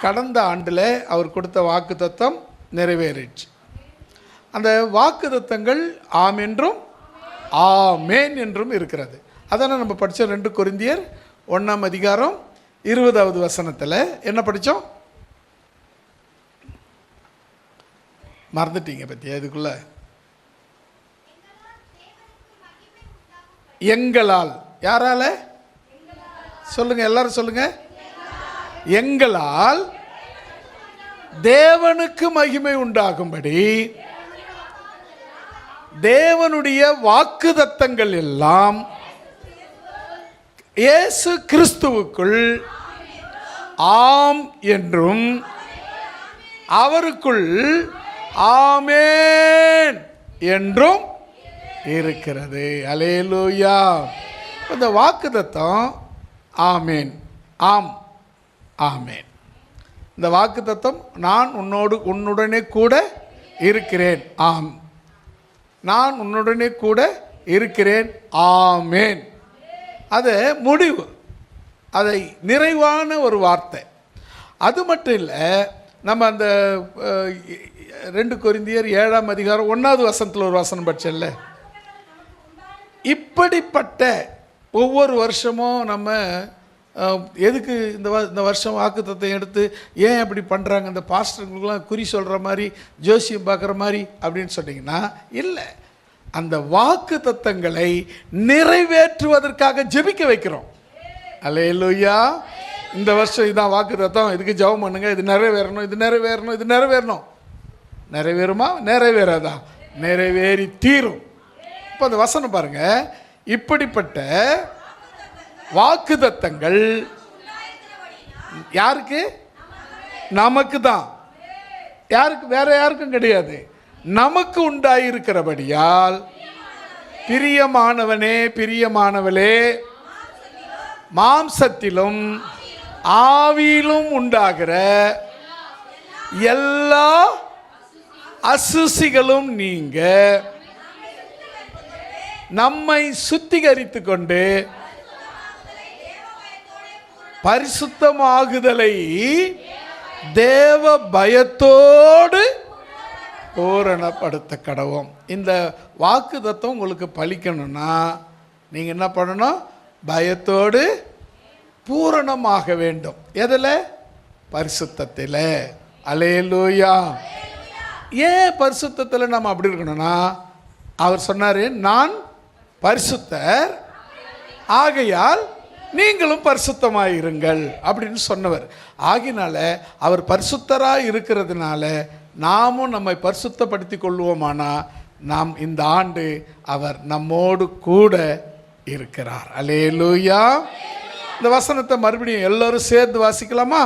கடந்த ஆண்டில் அவர் கொடுத்த வாக்குத்தத்தம் நிறைவேறிச்சு. அந்த வாக்குத்தத்தங்கள் ஆம் என்றும் ஆமேன் என்றும் இருக்கிறது. அதான நம்ம படித்த 2 கொரிந்தியர் 1ஆம் அதிகாரம் 20வது வசனத்தில் என்ன படித்தோம்? மறந்துட்டீங்க பத்தியா? இதுக்குள்ள எங்களால், யாரால சொல்லுங்க, எல்லாரும் சொல்லுங்க. எங்களால் தேவனுக்கு மகிமை உண்டாகும்படி தேவனுடைய வாக்குத்தத்தங்கள் எல்லாம் இயேசு கிறிஸ்துவுக்குள் ஆம் என்றும் அவருக்குள் ஆமேன் என்றும் இருக்கிறது. அல்லேலூயா. இந்த வாக்குத்தத்தம் ஆமேன், ஆம், ஆமேன். இந்த வாக்குத்தத்தம் நான் உன்னுடனே கூட இருக்கிறேன், ஆம். நான் உன்னுடனே கூட இருக்கிறேன், ஆமேன். அது முடிவு, அதை நிறைவான ஒரு வார்த்தை. அது மட்டும் இல்லை, நம்ம அந்த 2 கொரிந்தியர் 7ஆம் அதிகாரம் 1வது வசனத்தில் ஒரு வசனம் படிச்சல்ல, இப்படிப்பட்ட ஒவ்வொரு வருஷமும் நம்ம எதுக்கு இந்த வருஷம் வாக்குத்தத்தம் எடுத்து ஏன் அப்படி பண்ணுறாங்க, இந்த பாஸ்டர்களுக்கெல்லாம் குறி சொல்கிற மாதிரி ஜோசியம் பார்க்குற மாதிரி அப்படின்னு சொன்னீங்கன்னா இல்லை. அந்த வாக்குத்தத்தங்களை நிறைவேற்றுவதற்காக ஜெபிக்க வைக்கிறோம். அல்லேலூயா. இந்த வருஷம் இதான் வாக்குத்தத்தம், இதுக்கு ஜெபம் பண்ணுங்க, இது நிறைவேறணும், இது நிறைவேறணும், இது நிறைவேறணும். நிறைவேறுமா? நிறைவேறாதா? நிறைவேறி தீரும். இப்போ அந்த வசனம் பாருங்க, இப்படிப்பட்ட வாக்குத்தத்தங்கள் யாருக்கு? நமக்கு தான். யாருக்கு? வேற யாருக்கும் கிடையாது. நமக்கு உண்டாயிருக்கிறபடியால் பிரியமானவனே, பிரியமானவளே, மாம்சத்திலும் ஆவியிலும் உண்டாகிற எல்லா அசுசிகளும் நீங்க நம்மை சுத்திகரித்து கொண்டு பரிசுத்தமாகுதலை தேவ பயத்தோடு பூரணப்படுத்த கடவோம். இந்த வாக்குத்தத்தம் உங்களுக்கு பலிக்கணும்னா நீங்கள் என்ன பண்ணணும்? பயத்தோடு பூரணமாக வேண்டும். எதில்? பரிசுத்தத்தில். அல்லேலூயா. ஏன் பரிசுத்தத்தில் நம்ம அப்படி இருக்கணும்னா, அவர் சொன்னார், நான் பரிசுத்தர் ஆகையால் நீங்களும் பரிசுத்தமாயிருங்கள் அப்படின்னு சொன்னவர். ஆகினால அவர் பரிசுத்தராக இருக்கிறதுனால நாமும் நம்மை பரிசுத்தப்படுத்தி கொள்வோமானா நாம் இந்த ஆண்டு அவர் நம்மோடு கூட இருக்கிறார். அல்லேலூயா. இந்த வசனத்தை மறுபடியும் எல்லோரும் சேர்ந்து வாசிக்கலாமா?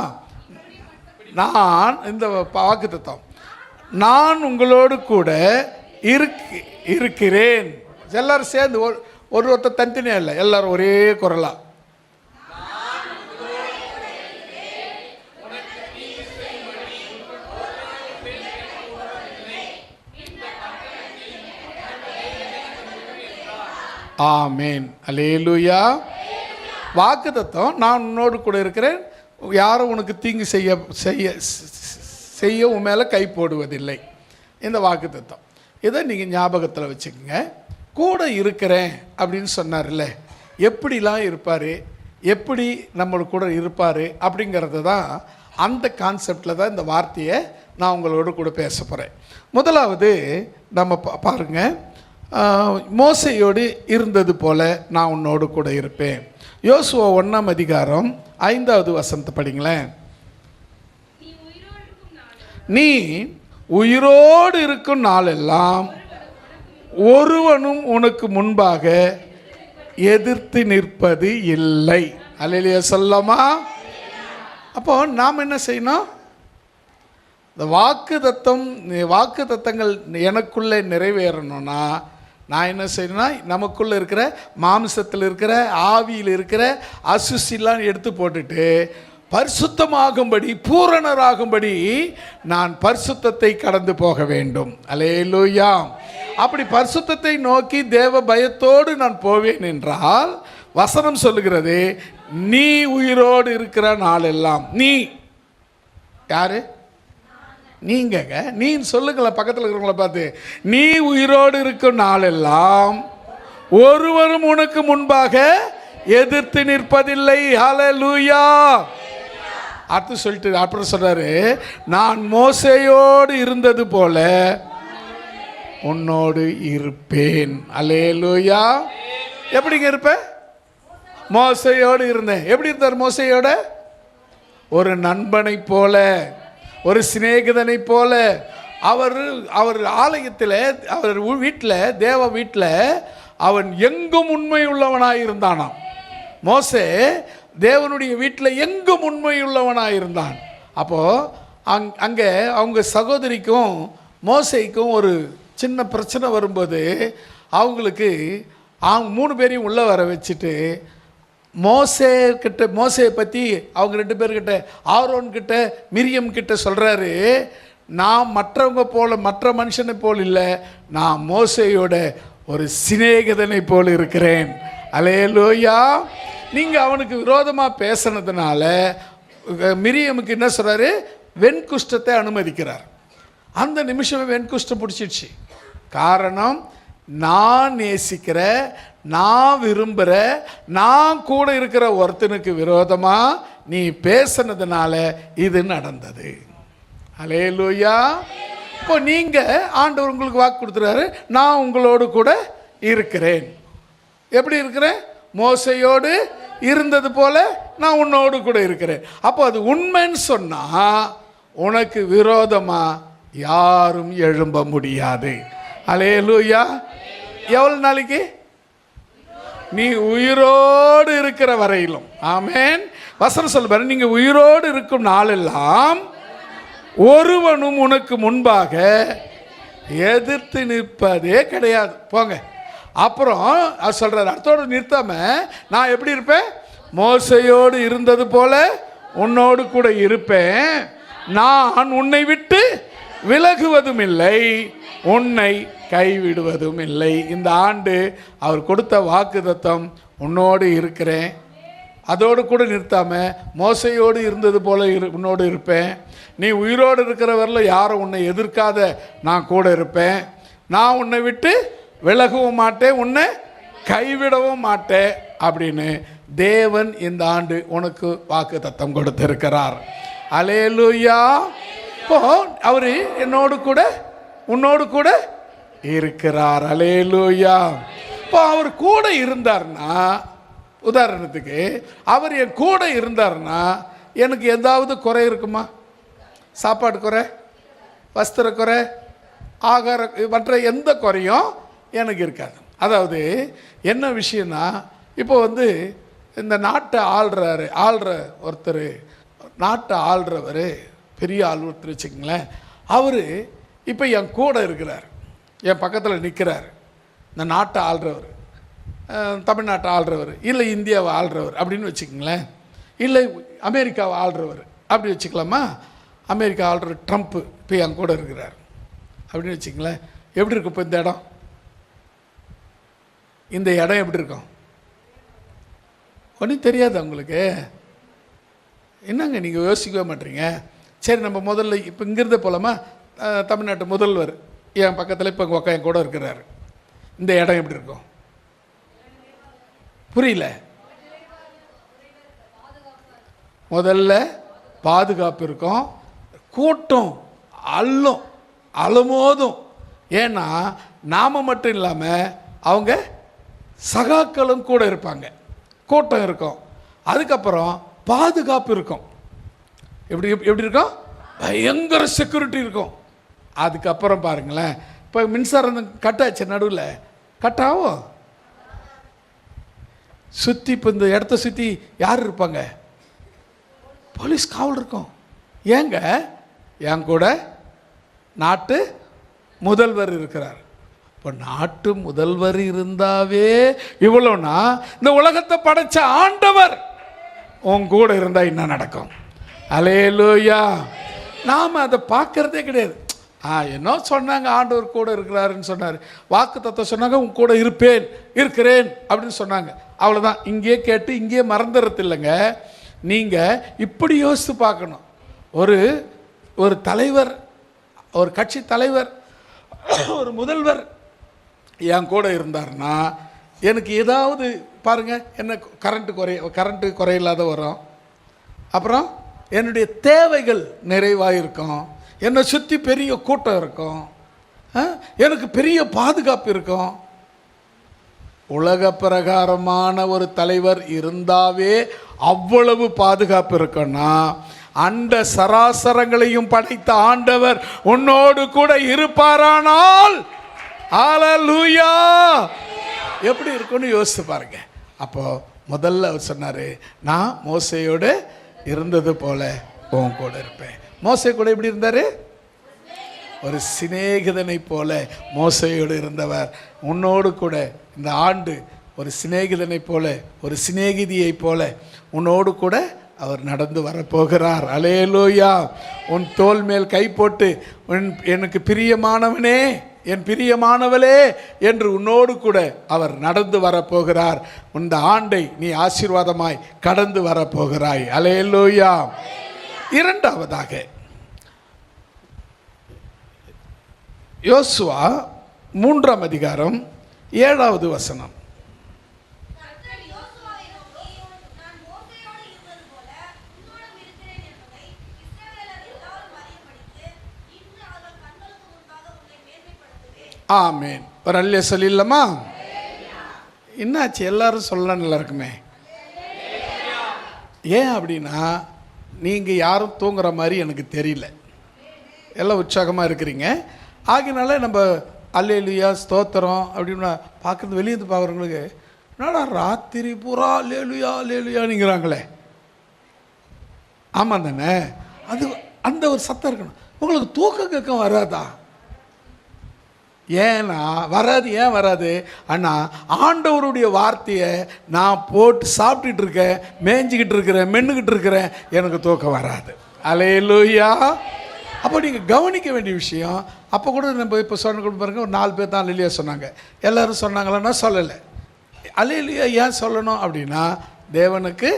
நான் இந்த வாக்குத்தத்தம், நான் உங்களோடு கூட இருக்கிறேன். எல்லாரும் சேர்ந்து ஒருத்தர் தனித்தனியா இல்லை, எல்லாரும் ஒரே குரலா. ஆமேன். அல்லேலூயா. வாக்குத்தத்தம், நான் உன்னோடு கூட இருக்கிறேன், யாரும் உனக்கு தீங்கு செய்ய உன் மேலே கை போடுவதில்லை. இந்த வாக்குத்தத்தம் இதை நீங்கள் ஞாபகத்தில் வச்சுக்கோங்க. கூட இருக்கிறேன் அப்படின்னு சொன்னார்ல, எப்படிலாம் இருப்பார், எப்படி நம்மளோட கூட இருப்பார் அப்படிங்கிறது தான், அந்த கான்செப்டில் தான் இந்த வார்த்தையை நான் உங்களோட கூட பேச போகிறேன். முதலாவது நம்ம பாருங்கள், மோசையோடு இருந்தது போல நான் உன்னோடு கூட இருப்பேன். யோசுவா 1ஆம் அதிகாரம் 5வது வசனத்தை படிங்களேன். நீ உயிரோடு இருக்கும் நாளெல்லாம் ஒருவனும் உனக்கு முன்பாக எதிர்த்து நிற்பது இல்லை. அல்லேலூயா சொல்லமா? அப்போ நாம் என்ன செய்யணும்? இந்த வாக்குத்தத்தங்கள் எனக்குள்ளே நிறைவேறணும்னா நான் என்ன செய்யணும்னா, நமக்குள்ளே இருக்கிற மாம்சத்தில் இருக்கிற ஆவியில் இருக்கிற அசுசிலாம் எடுத்து போட்டுட்டு பரிசுத்தமாகும்படி, பூரணராகும்படி நான் பரிசுத்தத்தை கடந்து போக வேண்டும். அல்லேலூயா. அப்படி பரிசுத்தத்தை நோக்கி தேவ பயத்தோடு நான் போவேன் என்றால் வசனம் சொல்லுகிறது, நீ உயிரோடு இருக்கிற நாளெல்லாம், நீ யாரு? நீங்க. நீ சொல்லுங்களேன் பக்கத்தில் இருக்கிறவங்கள பார்த்து, நீ உயிரோடு இருக்கும் நாளெல்லாம் ஒருவரும் உனக்கு முன்பாக எதிர்த்து நிற்பதில்லை. ஹல்லேலூயா. அடுத்து சொல்லிட்டு அப்புறம் சொல்றாரு, நான் மோசேயோடு இருந்தது போல உன்னோடு இருப்பேன். ஹல்லேலூயா. எப்படிங்க இருப்ப? மோசேயோடு இருந்தேன். எப்படி இருந்தார் மோசேயோட? ஒரு நண்பனை போல, ஒரு சிநேகிதனை போல. அவர் ஆலயத்தில், அவர் வீட்டில், தேவ வீட்டில் அவன் எங்கும் உண்மை உள்ளவனாய் இருந்தானாம். மோசே தேவனுடைய வீட்டில் எங்கும் உண்மை உள்ளவனாய் இருந்தான். அப்போது அங்கே அவங்க சகோதரிக்கும் மோசேக்கும் ஒரு சின்ன பிரச்சனை வரும்போது அவங்களுக்கு அவங்க 3 பேரையும் உள்ளே வர வச்சுட்டு மோசேயை பற்றி அவங்க 2 பேர்கிட்ட, ஆரோன் கிட்ட, மிரியம் கிட்ட சொல்கிறாரு, நான் மற்றவங்க போல, மற்ற மனுஷனை போல் இல்லை, நான் மோசேயோட ஒரு சிநேகிதனை போல் இருக்கிறேன். அல்லேலூயா. நீங்கள் அவனுக்கு விரோதமாக பேசினதுனால மிரியமுக்கு என்ன சொல்கிறாரு? வெண்குஷ்டத்தை அனுமதிக்கிறார். அந்த நிமிஷமே வெண்குஷ்டம் பிடிச்சிடுச்சு. காரணம், நான் நேசிக்கிற, நான் விரும்புகிற, நான் கூட இருக்கிற ஒருத்தனுக்கு விரோதமாக நீ பேசினதுனால இது நடந்தது. அல்லேலூயா. இப்போ நீங்கள், ஆண்டவர் உங்களுக்கு வாக்கு கொடுத்துறாரு, நான் உங்களோடு கூட இருக்கிறேன். எப்படி இருக்கிறேன்? மோசையோடு இருந்தது போல நான் உன்னோடு கூட இருக்கிறேன். அப்போ அது உண்மைன்னு சொன்னால் உனக்கு விரோதமாக யாரும் எழும்ப முடியாது. அல்லேலூயா. எவ்வளோ நாளைக்கு? நீ உயிரோடு இருக்கிற வரையிலும். ஆமென். வசனம் சொல்லுவாரு, நீங்கள் உயிரோடு இருக்கும் நாளெல்லாம் ஒருவனும் உனக்கு முன்பாக எதிர்த்து நிற்பதே கிடையாது. போங்க. அப்புறம் அது சொல்கிறார், அடுத்தோடு நிறுத்தாம, நான் எப்படி இருப்பேன்? மோசையோடு இருந்தது போல உன்னோடு கூட இருப்பேன். நான் உன்னை விட்டு விலகுவதும் இல்லை, உன்னை கைவிடுவதும் இல்லை. இந்த ஆண்டு அவர் கொடுத்த வாக்குத்தத்தம், உன்னோடு இருக்கிறேன். அதோடு கூட நிறுத்தாமல், மோசையோடு இருந்தது போல உன்னோடு இருப்பேன். நீ உயிரோடு இருக்கிறவரில் யாரும் உன்னை எதிர்க்காத நான் கூட இருப்பேன். நான் உன்னை விட்டு விலகவும் மாட்டேன், உன்னை கைவிடவும் மாட்டேன் அப்படின்னு தேவன் இந்த ஆண்டு உனக்கு வாக்குத்தத்தம் கொடுத்திருக்கிறார். அல்லேலூயா. இப்போ அவர் என்னோடு கூட, உன்னோடு கூட இருக்கிறார். அல்லேலூயா. இப்போ அவர் கூட இருந்தார்னா, உதாரணத்துக்கு அவர் என் கூட இருந்தார்னா எனக்கு ஏதாவது குறை இருக்குமா? சாப்பாடு குறை, வஸ்திர குறை, ஆகார, மற்ற எந்த குறையும் எனக்கு இருக்காது. அதாவது என்ன விஷயம்னா, இப்போ இந்த நாட்டை ஆள்ற ஒருத்தர், நாட்டை ஆள்றவர், பெரிய ஆள் ஒருத்தர் வச்சுக்கங்களேன், அவர் இப்போ என் கூட இருக்கிறார், என் பக்கத்தில் நிற்கிறார். இந்த நாட்டை ஆள்றவர், தமிழ்நாட்டை ஆள்றவர், இல்லை இந்தியாவை ஆள்றவர் அப்படின்னு வச்சுக்கங்களேன், இல்லை அமெரிக்காவை ஆள்றவர் அப்படி வச்சுக்கலாமா? அமெரிக்கா ஆள்ற ட்ரம்ப்பு இப்போ என் கூட இருக்கிறார் அப்படின்னு வச்சுக்கங்களேன். எப்படி இருக்கும் இப்போ இந்த இடம்? இந்த இடம் எப்படி இருக்கும்? ஒன்றும் தெரியாது உங்களுக்கு. என்னங்க நீங்கள் யோசிக்கவே மாட்டீங்க? சரி, நம்ம முதல்ல இப்போ இங்கிருந்தே போகலாமா? தமிழ்நாட்டு முதல்வர் என் பக்கத்தில் இப்போ உங்கள் அக்கா என் கூட இருக்கிறார். இந்த இடம் எப்படி இருக்கும்? புரியல. முதல்ல பாதுகாப்பு இருக்கும், கூட்டம் அலமோதும். ஏன்னா நாம மட்டும் இல்லாமல் அவங்க சகாக்களும் கூட இருப்பாங்க, கூட்டம் இருக்கும். அதுக்கப்புறம் பாதுகாப்பு இருக்கும். எப்படி இருக்கும்? பயங்கர செக்யூரிட்டி இருக்கும். அதுக்கப்புறம் பாருங்களேன், இப்போ மின்சாரம் கட்டாச்சு, நடுவில் கட்டாகும், சுற்றி இப்போ இந்த இடத்த சுற்றி யார் இருப்பாங்க? போலீஸ் காவல் இருக்கும். ஏங்க, என் கூட நாட்டு முதல்வர் இருக்கிறார். இப்போ நாட்டு முதல்வர் இருந்தாவே இவ்வளோனா, இந்த உலகத்தை படைச்ச ஆண்டவர் உன் கூட இருந்தால் என்ன நடக்கும்? அல்லேலூயா. நாம் அதை பார்க்கறதே கிடையாது. என்ன சொன்னாங்க, ஆண்டவர் கூட இருக்கிறாருன்னு சொன்னார், வாக்குத்தத்தம் சொன்னாங்க, உன் கூட இருக்கிறேன் அப்படின்னு சொன்னாங்க. அவ்வளோதான். இங்கேயே கேட்டு இங்கேயே மறந்துறது இல்லைங்க. நீங்கள் இப்படி யோசித்து பார்க்கணும். ஒரு ஒரு தலைவர், ஒரு கட்சி தலைவர், ஒரு முதல்வர் என் கூட இருந்தார்னா எனக்கு ஏதாவது பாருங்கள், என்ன கரண்ட்டு குறையில்லாத வரும், அப்புறம் என்னுடைய தேவைகள் நிறைவாக இருக்கும், என்னை சுற்றி பெரிய கூட்டம் இருக்கும், எனக்கு பெரிய பாதுகாப்பு இருக்கும். உலக பிரகாரமான ஒரு தலைவர் இருந்தாவே அவ்வளவு பாதுகாப்பு இருக்குன்னா, அண்ட சராசரங்களையும் படைத்த ஆண்டவர் உன்னோடு கூட இருப்பாரானால் ஹல்லேலூயா எப்படி இருக்குன்னு யோசித்து பாருங்க. அப்போ முதல்ல அவர் சொன்னார், நான் மோசேயோடு இருந்தது போல உன் கூட இருப்பேன். மோசே கூட எப்படி இருந்தார்? ஒரு சிநேகிதனை போல மோசேயோடு இருந்தவர் உன்னோடு கூட இந்த ஆண்டு ஒரு சிநேகிதனை போல, ஒரு சிநேகிதியை போல உன்னோடு கூட அவர் நடந்து வரப்போகிறார். அல்லேலூயா. உன் தோள் மேல் கை போட்டு எனக்கு பிரியமானவனே, என் பிரியமானவளே என்று உன்னோடு கூட அவர் நடந்து வரப்போகிறார். இந்த ஆண்டை நீ ஆசீர்வாதமாய் கடந்து வரப்போகிறாய். அல்லேலூயா. இரண்டாவதாக யோசுவா 3ஆம் அதிகாரம் 7வது வசனம். ஆமேன். ஒரு அல்லே சொல்லிடலாமா? என்னாச்சு? எல்லாரும் சொல்லலாம், நல்லா இருக்குமே. ஏன் அப்படின்னா, நீங்கள் யாரும் தூங்குற மாதிரி எனக்கு தெரியல, எல்லாம் உற்சாகமாக இருக்கிறீங்க. ஆகினால நம்ம அல்லேலூயா ஸ்தோத்திரம் அப்படின்னு பார்க்குறது, வெளியேந்து பார்க்குறவங்களுக்கு என்னடா ராத்திரி பூரா அல்லேலூயா அல்லேலூயாங்கிறாங்களே. ஆமாம் தானே? அது அந்த ஒரு சத்தம் இருக்கணும். உங்களுக்கு தூக்கம் கேட்க வராதா? ஏன்னா வராது. ஏன் வராது? அண்ணா, ஆண்டவருடைய வார்த்தையை நான் போட்டு சாப்பிட்டுட்டு இருக்கேன், மேய்ஞ்சிக்கிட்டு இருக்கிறேன், மென்னுக்கிட்டு இருக்கிறேன், எனக்கு தூக்கம் வராது. அல்லேலூயா. அப்போ நீங்கள் கவனிக்க வேண்டிய விஷயம். அப்போ கூட நம்ம இப்போ சொன்ன பாருங்க, ஒரு 4 பேர் தான் அல்லேலூயா சொன்னாங்க. எல்லோரும் சொன்னாங்களன்னா சொல்லலை. அல்லேலூயா ஏன் சொல்லணும் அப்படின்னா, தேவனுக்கு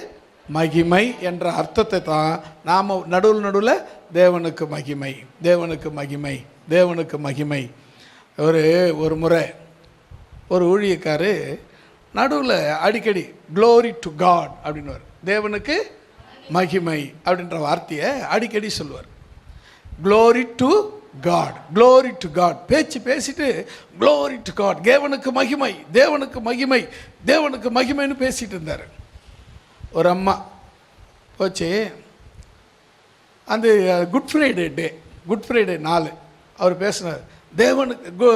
மகிமை என்ற அர்த்தத்தை தான் நாம் நடுவில் தேவனுக்கு மகிமை, தேவனுக்கு மகிமை, தேவனுக்கு மகிமை. ஒரு முறை ஒரு ஊழியக்காரு நடுவில் அடிக்கடி க்ளோரி டு காட் அப்படின்னு, தேவனுக்கு மகிமை அப்படின்ற வார்த்தையை அடிக்கடி சொல்லுவார். Glory to God, glory to God. பேசிட்டு க்ளோரி டு காட், தேவனுக்கு மகிமை, தேவனுக்கு மகிமை, தேவனுக்கு மகிமைன்னு பேசிகிட்டு இருந்தார். ஒரு அம்மா போச்சு, அந்த குட் ஃப்ரைடே நாள் அவர் பேசினார். தேவனுக்கு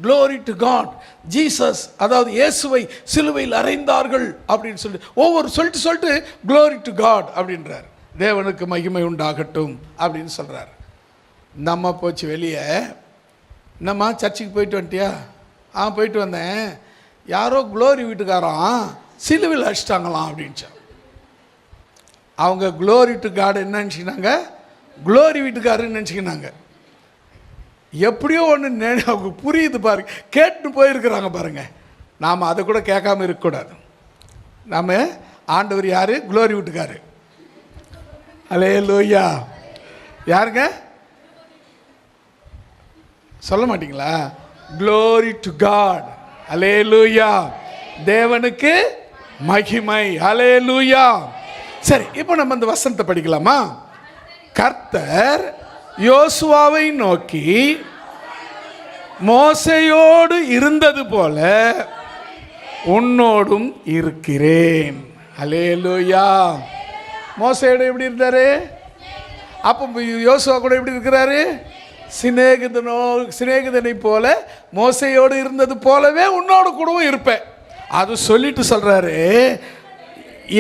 க்ளோரி டு காட், ஜீசஸ், அதாவது இயேசுவை சிலுவையில் அறைந்தார்கள் அப்படின்னு சொல்லிட்டு க்ளோரி டு காட் அப்படின்றார். தேவனுக்கு மகிமை உண்டாகட்டும் அப்படின்னு சொல்கிறார். இந்த அம்மா போச்சு வெளியே. என்னம்மா சர்ச்சுக்கு போயிட்டு வந்துட்டியா? போயிட்டு வந்தேன். யாரோ க்ளோரி வீட்டுக்காரான் சிலுவையில் அடிச்சிட்டாங்களாம் அப்படின்ச்சு. அவங்க க்ளோரி டு காட் என்ன நினச்சிக்கினாங்க? க்ளோரி வீட்டுக்காரன்னு நினச்சிக்கினாங்க. எப்படியோ ஒன்று அவங்க புரியுது பாருங்க, கேட்டு போயிருக்கிறாங்க பாருங்க. நாம் அதை கூட கேட்காம இருக்கக்கூடாது. நாம் ஆண்டவர் யார்? க்ளோரி வீட்டுக்காரு. அல்லேலூயா. யாருங்க? சொல்ல மாட்டீங்களா? Glory to God. அல்லேலூயா. தேவனுக்கு மகிமை. அல்லேலூயா. சரி, இப்போ நம்ம இந்த வசனத்தை படிக்கலாமா? கர்த்தர் யோசுவாவை நோக்கி, மோசேயோடு இருந்தது போல உன்னோடும் இருக்கிறேன். அல்லேலூயா. மோசேயோடு எப்படி இருந்தாரு? அப்போ யோசுவா கூட எப்படி இருக்கிறாரு? சிநேகிதனை போல மோசேயோடு இருந்தது போலவே உன்னோடு கூடவும் இருப்பேன். அது சொல்லிட்டு சொல்றாரு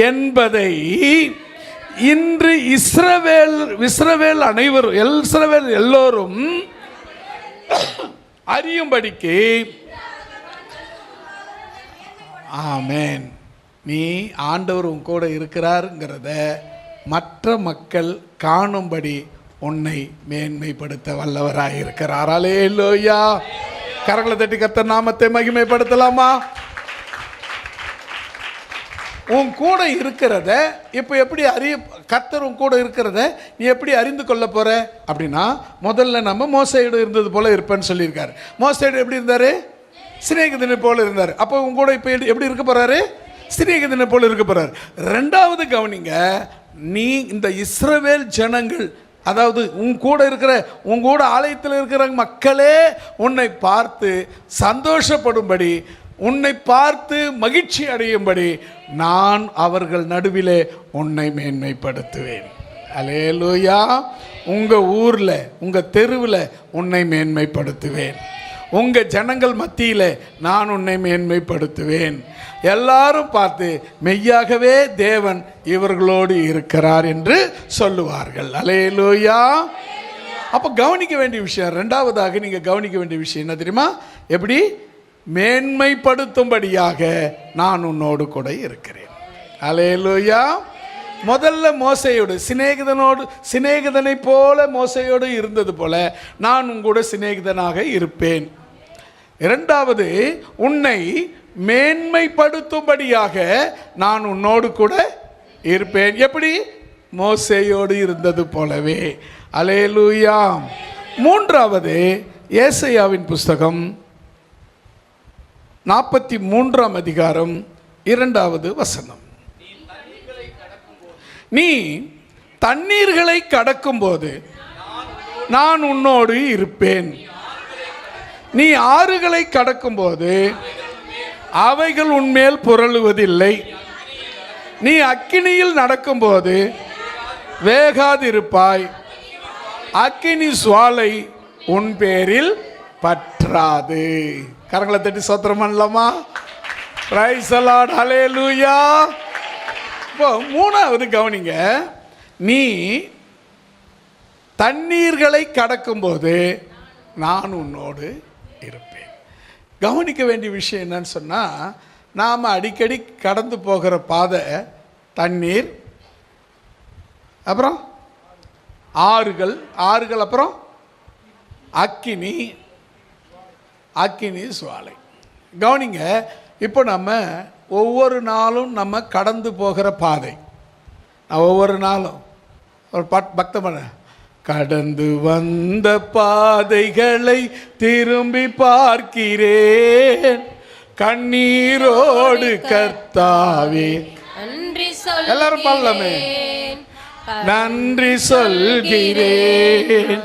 என்பதை இன்று இஸ்ரவேல் அனைவரும், இஸ்ரவேல் எல்லோரும் அறியும்படிக்கு. ஆமென். நீ ஆண்டவர் உன் கூட இருக்கிறாருங்கிறத மற்ற மக்கள் காணும்படி உன்னை மேன்மைப்படுத்த வல்லவராய் இருக்கிறார். அல்லேலூயா. கரங்களை தட்டி கர்த்தர் நாமத்தை மகிமைப்படுத்தலாமா? உன் கூட இருக்கிறத இப்போ எப்படி கர்த்தர் உன் கூட இருக்கிறத நீ எப்படி அறிந்து கொள்ள போற அப்படின்னா, முதல்ல நம்ம மோசேயோடு இருந்தது போல இருப்பேன்னு சொல்லியிருக்காரு. மோசேயோடு எப்படி இருந்தார்? சிநேகிதனை போல இருந்தார். அப்போ உங்க கூட இப்போ எப்படி இருக்க போறாரு? சிநேகிதனை போல இருக்க போறாரு. ரெண்டாவது கவனிங்க, நீ இந்த இஸ்ரவேல் ஜனங்கள், அதாவது உன் கூட இருக்கிற, உன் கூட ஆலயத்தில் இருக்கிற மக்களே உன்னை பார்த்து சந்தோஷப்படும்படி, உன்னை பார்த்து மகிழ்ச்சி அடையும்படி நான் அவர்கள் நடுவிலே உன்னை மேன்மைப்படுத்துவேன். அல்லேலூயா. உங்கள் ஊரில், உங்கள் தெருவில் உன்னை மேன்மைப்படுத்துவேன். உங்கள் ஜனங்கள் மத்தியில் நான் உன்னை மேன்மைப்படுத்துவேன். எல்லாரும் பார்த்து மெய்யாகவே தேவன் இவர்களோடு இருக்கிறார் என்று சொல்லுவார்கள். அல்லேலூயா. அப்போ கவனிக்க வேண்டிய விஷயம், ரெண்டாவதாக நீங்கள் கவனிக்க வேண்டிய விஷயம் என்ன தெரியுமா? எப்படி? மேன்மைப்படுத்தும்படியாக நான் உன்னோடு கூட இருக்கிறேன். அல்லேலூயா. முதல்ல மோசேயோடு சிநேகிதனை போல மோசேயோடு இருந்தது போல நான் உங்கூட சிநேகிதனாக இருப்பேன். இரண்டாவது, உன்னை மேன்மைப்படுத்தும்படியாக நான் உன்னோடு கூட இருப்பேன். எப்படி? மோசேயோடு இருந்தது போலவே. அல்லேலூயா. மூன்றாவது, ஏசாயாவின் புஸ்தகம் 43ஆம் அதிகாரம் 2வது வசனம். நீ தண்ணீர்களை கடக்கும்போது நான் உன்னோடு இருப்பேன். நீ ஆறுகளை கடக்கும்போது அவைகள் உன்மேல் புரளுவதில்லை. நீ அக்கினியில் நடக்கும்போது வேகாதிருப்பாய். அக்கினி சுவாலை உன் பேரில் பற்றாது. கரங்களை தட்டி ஸ்தோத்திரம் பண்ணலாமா? Praise the Lord. ஹல்லேலூயா. இப்போ மூணாவது கவனிங்க, நீ தண்ணீர்களை கடக்கும்போது நான் உன்னோடு இருப்பேன். கவனிக்க வேண்டிய விஷயம் என்னன்னு சொன்னால், நாம் அடிக்கடி கடந்து போகிற பாதை தண்ணீர், அப்புறம் ஆறுகள், அப்புறம் அக்கினி சுவாலை. கவனிங்க, இப்போ நம்ம ஒவ்வொரு நாளும் நம்ம கடந்து போகிற பாதை, நான் ஒவ்வொரு நாளும் ஒரு பக்த பண்ண, கடந்து வந்த பாதைகளை திரும்பி பார்க்கிறேன் கண்ணீரோடு கர்த்தாவே. எல்லாரும் பாடலாமே. நன்றி சொல்கிறேன்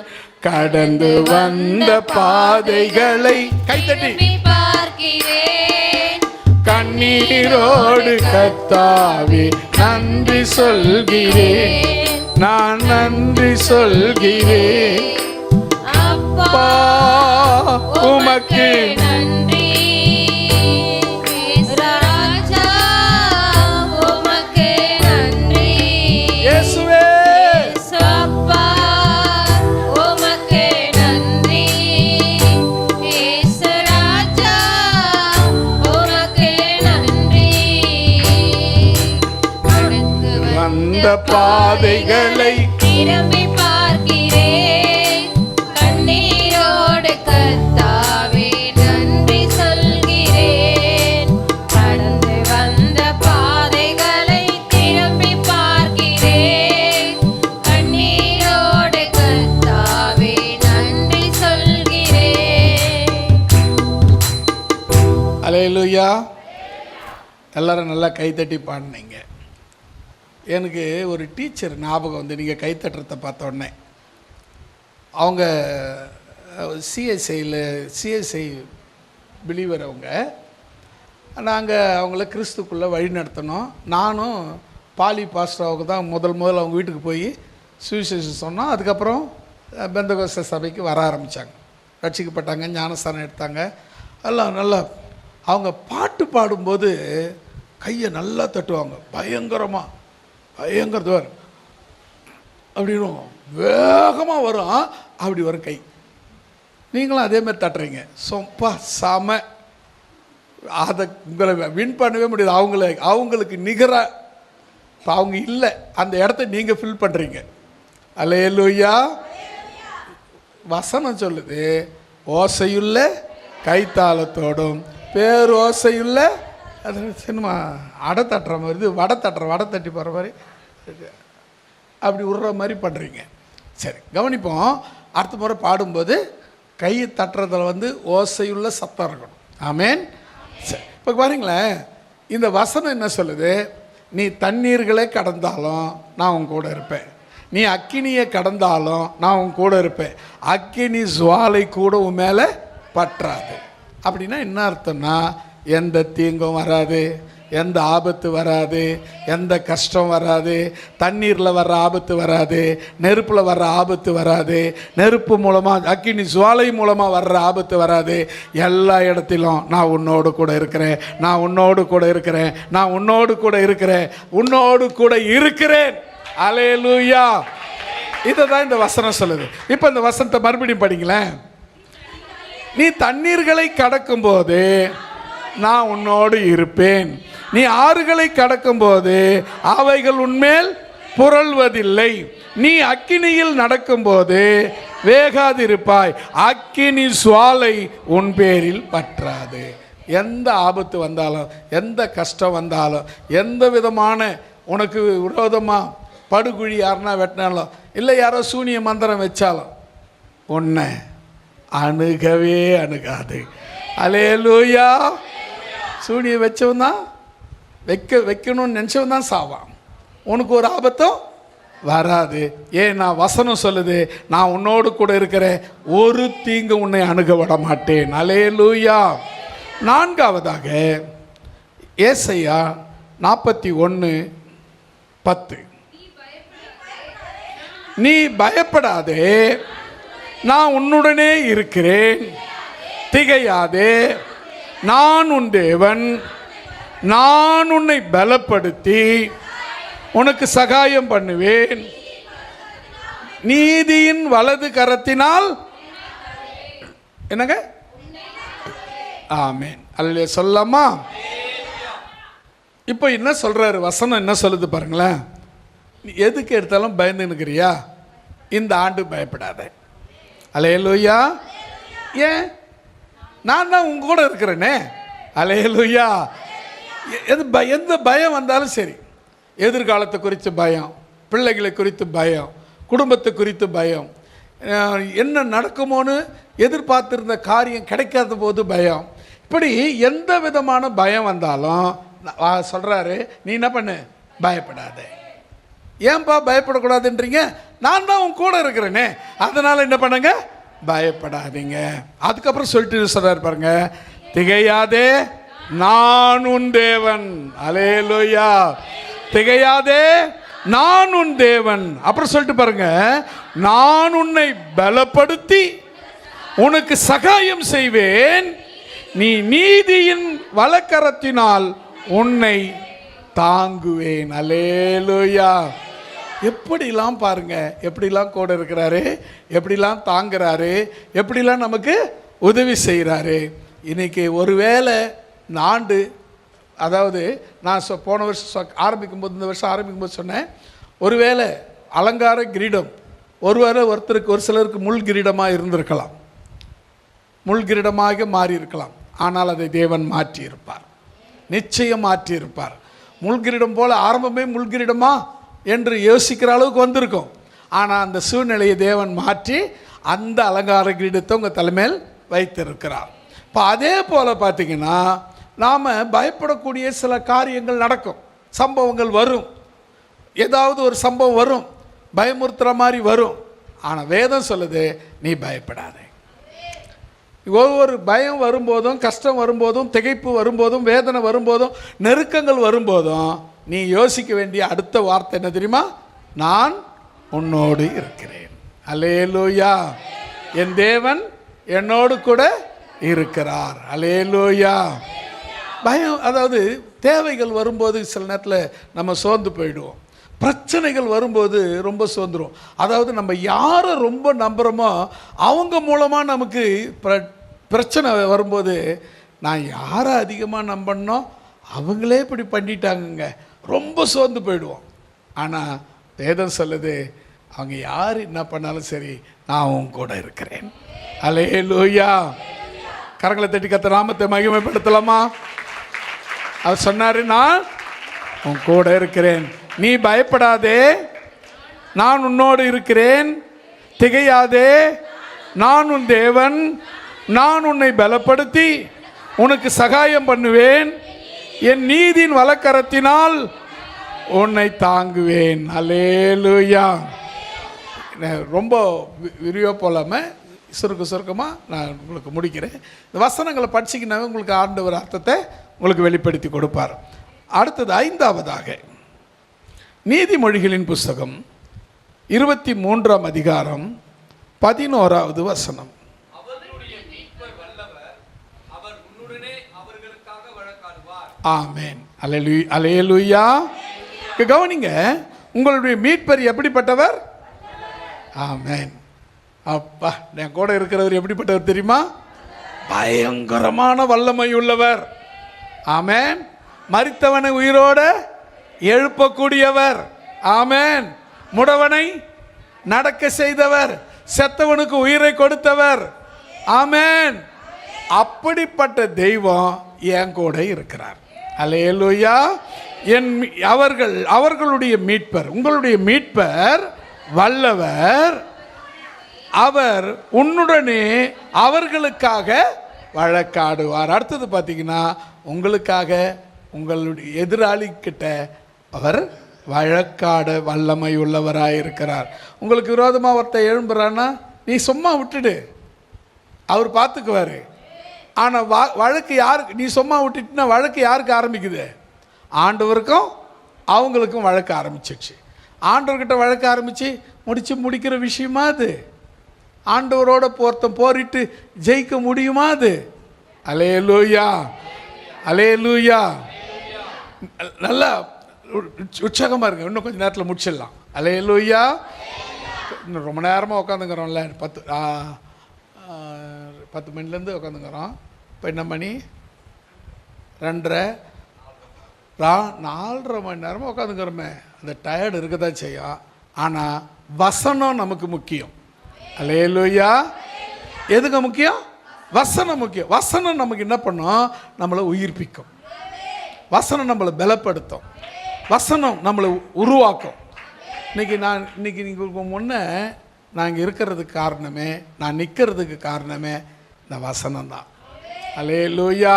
கடந்து வந்த பாதைகளை கைத்தட்டி பார்க்கிறேன் கண்ணீரோடு கர்த்தாவே. நன்றி சொல்கிறேன், நான் நன்றி சொல்கிறேன் அப்பா உமக்கு நன்றி. ராஜா உமக்கு நன்றி. இயேசுவே அப்பா உமக்கு நன்றி. இயேசு ராஜா உமக்கு நன்றி. வந்த பாதைகளை திரும்பி பார்க்கிறேன் கண்ணீரோடு கர்த்தாவே. நன்றி சொல்கிறேன் கடந்து வந்த பாதைகளை திரும்பி பார்க்கிறேன் கண்ணீரோடு கர்த்தாவே. நன்றி சொல்கிறேன். அல்லேலூயா. எல்லாரும் நல்லா கைத்தட்டி பாடினீங்க. எனக்கு ஒரு டீச்சர் ஞாபகம் வந்து, நீங்கள் கைத்தட்டுறதை பார்த்த உடனே, அவங்க சிஎஸ்ஐ பிலீவர். நாங்கள் அவங்கள கிறிஸ்துக்குள்ளே வழி நடத்தினோம். நானும் பாலி பாஸ்டராவுக்கு தான் முதல்ல அவங்க வீட்டுக்கு போய் சுவிசேஷம் சொன்னோம். அதுக்கப்புறம் பெந்தகோஸ்தே சபைக்கு வர ஆரம்பித்தாங்க, ரட்சிக்கப்பட்டாங்க, ஞானஸ்தானம் எடுத்தாங்க. எல்லாம் நல்லா அவங்க பாட்டு பாடும்போது கையை நல்லா தட்டுவாங்க, பயங்கரமாக வரும் அப்படின்னு வேகமாக வரும். அப்படி வரும் கை. நீங்களும் அதே மாதிரி தட்டுறீங்க. சொப்பா செம. அதை உங்களை வின் பண்ணவே முடியாது. அவங்களுக்கு நிகராக இப்போ அவங்க இல்லை, அந்த இடத்த நீங்கள் ஃபில் பண்ணுறீங்க. அல்லேலூயா. வசனம் சொல்லுது, ஓசையுள்ள கைத்தாளத்தோடும் பேரோசையுள்ள, அது சினிமா அடை தட்டுற மாதிரி, இது வடை தட்டி போகிற மாதிரி. அப்படி விடுற மாதிரி பண்ணுறீங்க. சரி, கவனிப்போம். அடுத்த முறை பாடும்போது கையை தட்டுறதில் ஓசையுள்ள சத்தம் இருக்கணும். ஆமேன். சரி, இப்போ பாருங்களேன், இந்த வசனம் என்ன சொல்லுது? நீ தண்ணீர்களை கடந்தாலும் நான் உன் கூட இருப்பேன், நீ அக்கினியை கடந்தாலும் நான் உன் கூட இருப்பேன், அக்கினி ஜுவாலை கூட உன் மேலே பற்றாது. அப்படின்னா என்ன அர்த்தம்னா, எந்த தீங்கும் வராது, எந்த ஆபத்து வராது, எந்த கஷ்டம் வராது, தண்ணீரில் வர்ற ஆபத்து வராது, நெருப்பில் வர்ற ஆபத்து வராது, நெருப்பு மூலமாக அக்கினி ஜுவாலை மூலமாக வர்ற ஆபத்து வராது. எல்லா இடத்திலும் நான் உன்னோடு கூட இருக்கிறேன், நான் உன்னோடு கூட இருக்கிறேன், நான் உன்னோடு கூட இருக்கிறேன், உன்னோடு கூட இருக்கிறேன். அல்லேலூயா. இதை தான் இந்த வசனம் சொல்லுது. இப்போ இந்த வசனத்தை மறுபடியும் படிங்களேன். நீ தண்ணீர்களை கடக்கும் போது நான் உன்னோடு இருப்பேன், நீ ஆறுகளை கடக்கும் போது அவைகள் உன்மேல் புரள்வதில்லை, நீ அக்கினியில் நடக்கும்போது வேகாதிருப்பாய், அக்கினி சுவாலை உன் பேரில் பற்றாது. எந்த ஆபத்து வந்தாலும், எந்த கஷ்டம் வந்தாலும், எந்த விதமான உனக்கு விரோதமாக படுகுழி யாருன்னா வெட்டினாலும், இல்லை யாரோ சூனிய மந்திரம் வச்சாலும் உன்னை அணுகவே அணுகாது. அல்லேலூயா. சூனிய வச்சவன் தான் வைக்கணும்னு நினச்சவன் தான் சாவான். உனக்கு ஒரு ஆபத்தும் வராது. ஏன்னா வசனம் சொல்லுது, நான் உன்னோடு கூட இருக்கிறேன், ஒரு தீங்கு உன்னை அணுக விட மாட்டேன். அல்லேலூயா. நான்காவதாக ஏசாயா 41:10, நீ பயப்படாதே, நான் உன்னுடனே இருக்கிறேன், திகையாதே, நான் உன் தேவன், நான் உன்னை பலப்படுத்தி உனக்கு சகாயம் பண்ணுவேன், நீதியின் வலது கரத்தினால் என்னங்க ஆமென். அல்லேலூயா சொல்லலாமா? இப்போ என்ன சொல்றாரு வசனம், என்ன சொல்லுது பாருங்களேன். நீ எதுக்கு எடுத்தாலும் பயந்து நிற்கிறியா? இந்த ஆண்டு பயப்படாத. அல்லேலூயா. ஏன்? நான் தான் உங்க கூட இருக்கிறேனே. அல்லேலூயா. எந்த பயம் வந்தாலும் சரி, எதிர்காலத்தை குறித்து பயம், பிள்ளைகளை குறித்து பயம், குடும்பத்தை குறித்து பயம், என்ன நடக்குமோன்னு எதிர்பார்த்திருந்த காரியம் கிடைக்காத போது பயம், இப்படி எந்த விதமான பயம் வந்தாலும் சொல்றாரு, நீ என்ன பண்ணு? பயப்படாத. ஏன்பா பயப்படக்கூடாதுன்றீங்க? நான் தான் உன் கூட இருக்கிறேனே, அதனால என்ன பண்ணுங்க? பயப்படாதீங்க. அதுக்கப்புறம் சொல்லிட்டு சொல்றாரு பாருங்க, திகையாதே, நான் உன் தேவன். அல்லேலூயா. திகையாதே, நான் உன் தேவன். அப்புறம் சொல்லிட்டு பாருங்க, நான் உன்னை பலப்படுத்தி உனக்கு சகாயம் செய்வேன், நீ நீதியின் வலக்கரத்தினால் உன்னை தாங்குவேன். அல்லேலூயா. எப்படிலாம் பாருங்க, எப்படிலாம் கூட இருக்கிறாரு, எப்படிலாம் தாங்குறாரு, எப்படிலாம் நமக்கு உதவி செய்கிறாரு. இன்னைக்கு ஒருவேளை இந்த ஆண்டு, அதாவது நான் போன வருஷம் ஆரம்பிக்கும்போது, இந்த வருஷம் ஆரம்பிக்கும்போது சொன்னேன், ஒருவேளை அலங்கார கிரீடம் ஒருத்தருக்கு, ஒரு சிலருக்கு முள் கிரீடமாக இருந்திருக்கலாம், முள் கிரீடமாக மாறி இருக்கலாம். ஆனால் அதை தேவன் மாற்றி இருப்பார், நிச்சயம் மாற்றி இருப்பார். முள்கிரீடம் போல ஆரம்பமே முள்கிரீடமா என்று யோசிக்கிற அளவுக்கு வந்திருக்கும். ஆனால் அந்த சூழ்நிலையை தேவன் மாற்றி அந்த அலங்கார கிரீடத்தை உங்கள் தலைமையில் வைத்திருக்கிறார். இப்போ அதே போல் பார்த்தீங்கன்னா, நாம் பயப்படக்கூடிய சில காரியங்கள் நடக்கும், சம்பவங்கள் வரும், ஏதாவது ஒரு சம்பவம் வரும், பயமுறுத்துகிற மாதிரி வரும். ஆனால் வேதம் சொல்லுது, நீ பயப்படாதே. ஒவ்வொரு பயம் வரும்போதும், கஷ்டம் வரும்போதும், திகைப்பு வரும்போதும், வேதனை வரும்போதும், நெருக்கங்கள் வரும்போதும் நீ யோசிக்க வேண்டிய அடுத்த வார்த்தை என்ன தெரியுமா? நான் உன்னோடு இருக்கிறேன். அல்லேலூயா. என் தேவன் என்னோடு கூட இருக்கிறார். அல்லேலூயா. பயம், அதாவது தேவைகள் வரும்போது சில நேரத்தில் நம்ம சோர்ந்து போயிடுவோம், பிரச்சனைகள் வரும்போது ரொம்ப சோர்ந்துடும். அதாவது நம்ம யாரை ரொம்ப நம்புகிறோமோ அவங்க மூலமாக நமக்கு பிரச்சனை வரும்போது, நான் யாரை அதிகமாக நம்பனோ அவங்களே இப்படி பண்ணிட்டாங்கங்க, ரொம்ப சோர்ந்து போயிடுவோம். ஆனால் வேதம் சொல்லுது, அவங்க யார் என்ன பண்ணாலும் சரி, நான் அவங்க கூட இருக்கிறேன். அல்லேலூயா. கரங்களை தட்டி கர்த்தர் நாமத்தை மகிமைப்படுத்தலாமா? அவர் சொன்னார், நான் உன் கூட இருக்கிறேன், நீ பயப்படாதே, நான் உன்னோடு இருக்கிறேன், திகையாதே, நான் உன் தேவன், நான் உன்னை பலப்படுத்தி உனக்கு சகாயம் பண்ணுவேன், என் நீதியின் வலக்கரத்தினால் உன்னை தாங்குவேன். அல்லேலூயா. ரொம்ப விரிவாக போகாமல் சுருக்கமாக நான் உங்களுக்கு முடிக்கிறேன். இந்த வசனங்களை படிச்சிக்கினாவே உங்களுக்கு ஆண்டவர் அர்த்தத்தை உங்களுக்கு வெளிப்படுத்தி கொடுப்பார். அடுத்தது 5வதாக நீதிமொழிகளின் புஸ்தகம் 23ஆம் அதிகாரம் 11வது வசனம். ஆமென். அல்லேலூயா. கவனிங்க, உங்களுடைய மீட்பர் எப்படிப்பட்டவர்? ஆமென். அப்பா, என் கூட இருக்கிறவர் எப்படிப்பட்டவர் தெரியுமா? பயங்கரமான வல்லமை உள்ளவர். ஆமென். மரித்தவனை உயிரோடு எழுப்பக்கூடியவர். ஆமென். முடவனை நடக்க செய்தவர், செத்தவனுக்கு உயிரை கொடுத்தவர். ஆமென். அப்படிப்பட்ட தெய்வம் என் கூட இருக்கிறார். அல்லேலூயா. அவர்களுடைய மீட்பர், உங்களுடைய மீட்பர் வல்லவர், அவர் உன்னுடனே அவர்களுக்காக வழக்காடுவார். அடுத்தது பார்த்தீங்கன்னா, உங்களுக்காக உங்களுடைய எதிராளிக்கிட்ட அவர் வழக்காட வல்லமை உள்ளவராக இருக்கிறார். உங்களுக்கு விரோதமாக ஒருத்தர் எழும்புறான்னா நீ சும்மா விட்டுடு, அவர் பார்த்துக்குவார். ஆனால் வழக்கு யாருக்கு, நீ சும்மா விட்டுட்டுனா வழக்கு யாருக்கு ஆரம்பிக்குது? ஆண்டவருக்கும் அவங்களுக்கும் வழக்கு ஆரம்பிச்சிடுச்சு. ஆண்டவர்கிட்ட வழக்கு ஆரம்பித்து முடிக்கிற விஷயமா அது? ஆண்டவரோட போரிட்டு ஜெயிக்க முடியுமா அது? அல்லேலூயா. அல்லேலூயா. நல்லா உற்சாகமாக இருங்க. இன்னும் கொஞ்சம் நேரத்தில் முடிச்சிடலாம். அல்லேலூயா. இன்னும் ரொம்ப நேரமாக உட்காந்துக்கிறோம்ல, 10 மணிலேருந்து உட்காந்துக்கிறோம். இப்போ என்ன மணி? 2:30, 4:30 மணி நேரமாக உட்காந்துக்கிறோமே. அந்த டயர்டு இருக்க தான் செய்யும். ஆனால் வசனம் நமக்கு முக்கியம். அல்லேலூயா. எதுக்கு முக்கியம்? வசனம் முக்கியம். வசனம் நமக்கு என்ன பண்ணும்? நம்மளை உயிர்ப்பிக்கும். வசனம் நம்மளை பலப்படுத்தும். வசனம் நம்மளை உருவாக்கும். இன்னைக்கு நீங்கள் முன்னே நான் இங்கே இருக்கிறதுக்கு காரணமே, நான் நிற்கிறதுக்கு காரணமே இந்த வசனம் தான். அல்லேலூயா.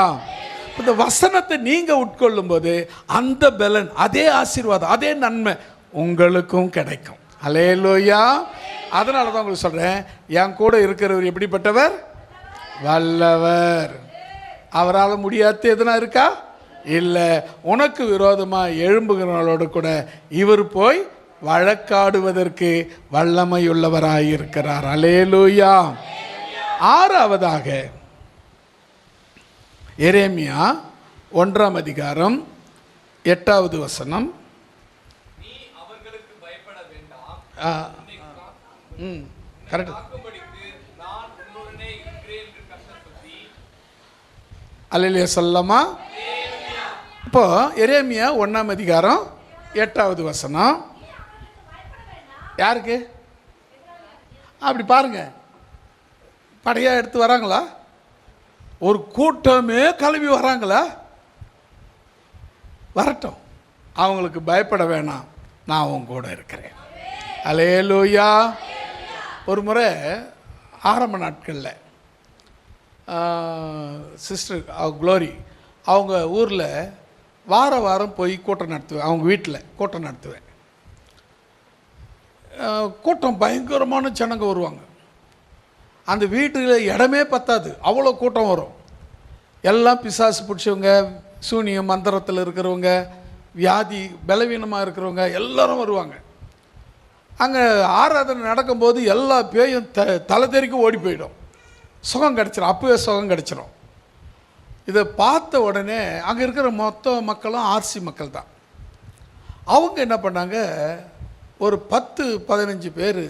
இந்த வசனத்தை நீங்கள் உட்கொள்ளும் போது அந்த பலன், அதே ஆசீர்வாதம், அதே நன்மை உங்களுக்கும் கிடைக்கும். அல்லேலூயா. அதனால தான் உங்களுக்கு சொல்கிறேன், என் கூட இருக்கிறவர் எப்படிப்பட்டவர்? வல்லவர். அவரால் முடியாது எதுனா இருக்கா? இல்லை. உனக்கு விரோதமாக எழும்புகிறவர்களோடு கூட இவர் போய் வழக்காடுவதற்கு வல்லமையுள்ளவராயிருக்கிறார். அல்லேலூயா. 6வதாக எரேமியா 1ஆம் அதிகாரம் 8வது வசனம். கரெக்ட். அல்லேலூயா சொல்லலாமா? இப்போ எரேமியா 1ஆம் அதிகாரம் 8வது வசனம். யாருக்கு? அப்படி பாருங்க, படையாக எடுத்து வராங்களா? ஒரு கூட்டமே கிளம்பி வராங்களா? வரட்டும், அவங்களுக்கு பயப்பட வேணாம், நான் அவங்க கூட இருக்கிறேன். அல்லேலூயா. ஒரு முறை ஆரம்ப நாட்களில் சிஸ்டர் க்ளோரி அவங்க ஊரில் வாரம் போய் கூட்டம் நடத்துவேன். அவங்க வீட்டில் கூட்டம் நடத்துவேன். கூட்டம் பயங்கரமான ஜனங்க வருவாங்க. அந்த வீட்டில் இடமே பத்தாது, அவ்வளோ கூட்டம் வரும். எல்லாம் பிசாசு பிடிச்சவங்க, சூனியம் மந்திரத்தில் இருக்கிறவங்க, வியாதி பலவீனமாக இருக்கிறவங்க எல்லாரும் வருவாங்க. அங்கே ஆராதனை நடக்கும்போது எல்லா பேயும் தலை தெறிக்கும் ஓடி போயிடும். சுகம் கிடச்சிடும், அப்போவே சுகம் கிடச்சிடும். இதை பார்த்த உடனே அங்கே இருக்கிற மொத்த மக்களும் ஆர்சி மக்கள் தான். அவங்க என்ன பண்ணாங்க, ஒரு 10-15 பேர்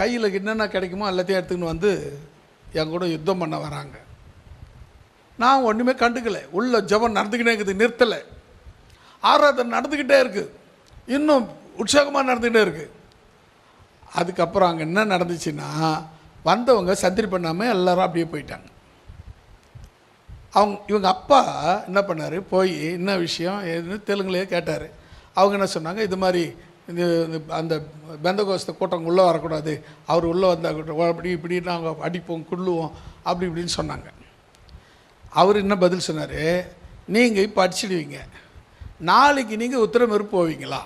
கையில் என்னென்ன கிடைக்குமோ எல்லாத்தையும் எடுத்துக்கின்னு வந்து என் கூட யுத்தம் பண்ண வராங்க. நான் ஒன்றுமே கண்டுக்கலை. உள்ள ஜபம் நடந்துக்கிட்டே இருக்குது, நிறுத்தலை. ஆராதனை நடந்துக்கிட்டே இருக்குது, இன்னும் உற்சாகமாக நடந்துக்கிட்டே இருக்குது. அதுக்கப்புறம் அங்கே என்ன நடந்துச்சுன்னா, வந்தவங்க சந்திரி பண்ணாமல் எல்லாரும் அப்படியே போயிட்டாங்க. இவங்க அப்பா என்ன பண்ணார், போய் என்ன விஷயம் எதுன்னு தெலுங்குலேயே கேட்டார். அவங்க என்ன சொன்னாங்க, இது மாதிரி அந்த பெந்தகோஸ்த கூட்டம் உள்ளே வரக்கூடாது, அவர் உள்ளே வந்தால் அப்படி இப்படி நாங்கள் அடிப்போம் கொள்ளுவோம் அப்படி இப்படின்னு சொன்னாங்க. அவர் என்ன பதில் சொன்னார், நீங்கள் இப்போ அடிச்சிடுவீங்க, நாளைக்கு நீங்கள் உத்திரமேரு போவீங்களா?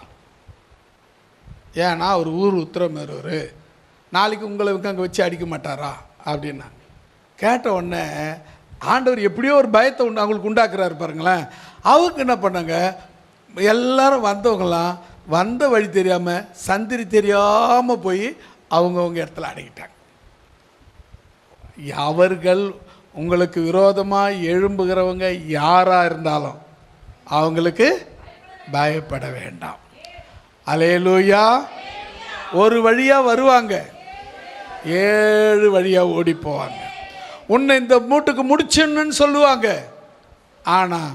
ஏன்னா அவர் ஊர் உத்திரமேரூர், நாளைக்கு உங்களை அங்கே வச்சு அடிக்க மாட்டாரா அப்படின்னாங்க. கேட்ட உடனே ஆண்டவர் எப்படியோ ஒரு பயத்தை அவங்களுக்கு உண்டாக்குறாரு பாருங்களேன். அவருக்கு என்ன பண்ணாங்க, எல்லாரும் வந்தவங்களாம் வந்த வழி தெரியாமல் சந்திரி தெரியாமல் போய் அவங்கவுங்க இடத்துல அடங்கிட்டாங்க. அவர்கள் உங்களுக்கு விரோதமாக எழும்புகிறவங்க யாராக இருந்தாலும் அவங்களுக்கு பயப்பட வேண்டாம். அல்லேலூயா. ஒரு வழியாக வருவாங்க, 7 வழியாக ஓடி போவாங்க. உன்னை இந்த மூட்டுக்கு முடிச்சுன்னு சொல்லுவாங்க, ஆனால்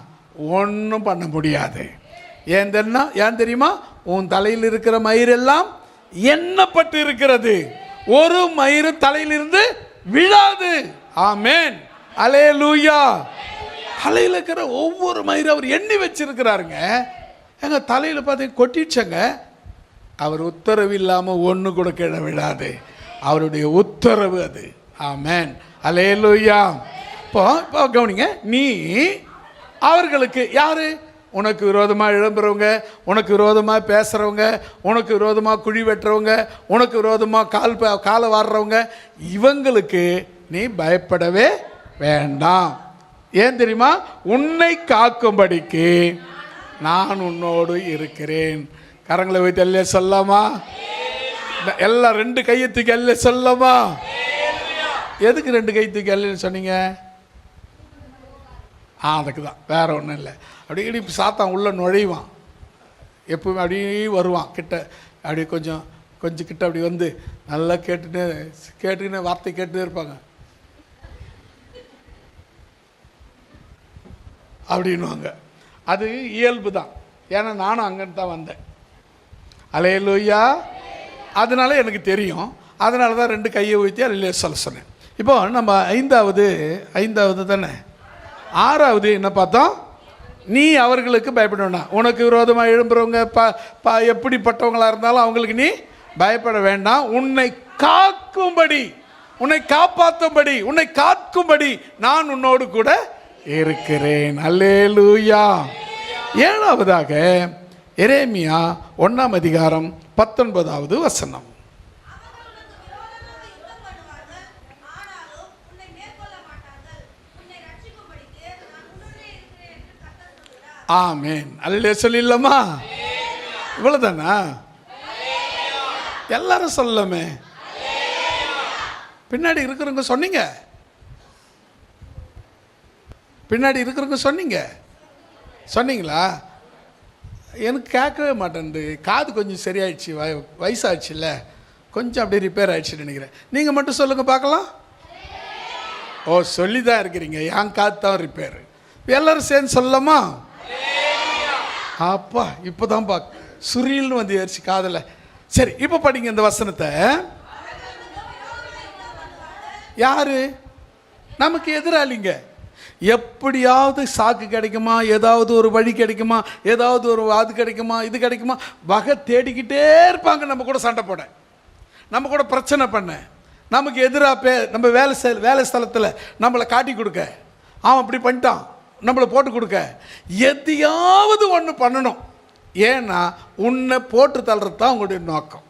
ஒன்றும் பண்ண முடியாது. ஏன் தெரியுமா? உன் தலையில் இருக்கிற மயிரெல்லாம் எண்ணப்பட்டு இருக்கிறது, ஒரு மயிறு தலையிலிருந்து விழாது. ஆமென், அல்லேலூயா. தலையில் இருக்கிற ஒவ்வொரு மயிரும் அவர் எண்ணி வச்சிருக்கிறாருங்க. எங்க தலையில் பார்த்து கொட்டிடுச்சங்க, அவர் உத்தரவு இல்லாமல் ஒன்று கூட கீழே விழாது, அவருடைய உத்தரவு அது. ஆமென், அல்லேலூயா. இப்போ கவனிங்க, நீ அவர்களுக்கு யாரு? உனக்கு விரோதமாக எழும்புறவங்க, உனக்கு விரோதமாக பேசுகிறவங்க, உனக்கு விரோதமாக குழி வெட்டுறவங்க, உனக்கு விரோதமாக காலை வாடுறவங்க, இவங்களுக்கு நீ பயப்படவே வேண்டாம். ஏன் தெரியுமா? உன்னை காக்கும்படிக்கு நான் உன்னோடு இருக்கிறேன். கரங்களை வைத்து அல்லே சொல்லாமா? எல்லாம் 2 கையை தூக்கி அல்லே சொல்லாமா? எதுக்கு 2 கை தூக்கி அல்லேன்னு சொன்னீங்க? அதுக்கு தான், வேற ஒன்றும் இல்லை. அப்படி சாத்தான் உள்ள நுழைவான், எப்பவுமே அப்படியே வருவான் கிட்ட, அப்படி கொஞ்சம் கிட்ட அப்படி வந்து நல்லா கேட்டுக்கினே வார்த்தை கேட்டுனே இருப்பாங்க அப்படின்வாங்க. அது இயல்பு தான், ஏன்னா நானும் அங்கேன்னு தான் வந்தேன். அல்லேலூயா. அதனால எனக்கு தெரியும், அதனால தான் 2 கையை ஊற்றி அதில் சொல்ல சொன்னேன். இப்போ நம்ம ஐந்தாவது தானே, 6வது என்ன பார்த்தோம்? நீ அவர்களுக்கு பயப்பட வேண்டாம். உனக்கு விரோதமாக எழும்புறவங்க எப்படிப்பட்டவங்களாக இருந்தாலும் அவங்களுக்கு நீ பயப்பட வேண்டாம். உன்னை காக்கும்படி, உன்னை காப்பாற்றும்படி, உன்னை காக்கும்படி நான் உன்னோடு கூட இருக்கிறேன். அல்லேலூயா. 7வதாக எரேமியா 1ஆம் அதிகாரம் 19வது வசனம். ஆமென், அல்லே சொல்லிடலாமா? இவ்வளவுதானா? எல்லாரும் சொல்லலாமே. பின்னாடி இருக்கிறவங்க சொன்னீங்க, பின்னாடி இருக்கிறவங்க சொன்னீங்களா? எனக்கு கேட்கவே மாட்டேன்து, காது கொஞ்சம் சரியாயிடுச்சு, வயசாகிடுச்சு இல்லை, கொஞ்சம் அப்படியே ரிப்பேர் ஆகிடுச்சுன்னு நினைக்கிறேன். நீங்கள் மட்டும் சொல்லுங்கள் பார்க்கலாம். ஓ, சொல்லி தான் இருக்கிறீங்க, என் காது தான் ரிப்பேர். எல்லோரும் சேர்ந்து சொல்லலாமா? அப்பா இப்போ தான் சுரீல்னு வந்து ஏறிச்சு காதில். சரி, இப்போ படிங்க இந்த வசனத்தை. யாரு? நமக்கு எதிராளிங்க. எப்படியாவது சாக்கு கிடைக்குமா, ஏதாவது ஒரு வழி கிடைக்குமா, ஏதாவது ஒரு அது கிடைக்குமா, இது கிடைக்குமா, வகை தேடிக்கிட்டே இருப்பாங்க. நம்ம கூட சண்டை போட, நம்ம கூட பிரச்சனை பண்ண, நமக்கு எதிராக நம்ம வேலை ஸ்தலத்தில் நம்மளை காட்டி கொடுக்க, அவன் அப்படி பண்ணிட்டான், நம்மளை போட்டு கொடுக்க, எதையாவது ஒன்று பண்ணணும். ஏன்னா உன்னை போட்டு தள்ளுறது தான் அவங்களுடைய நோக்கம்.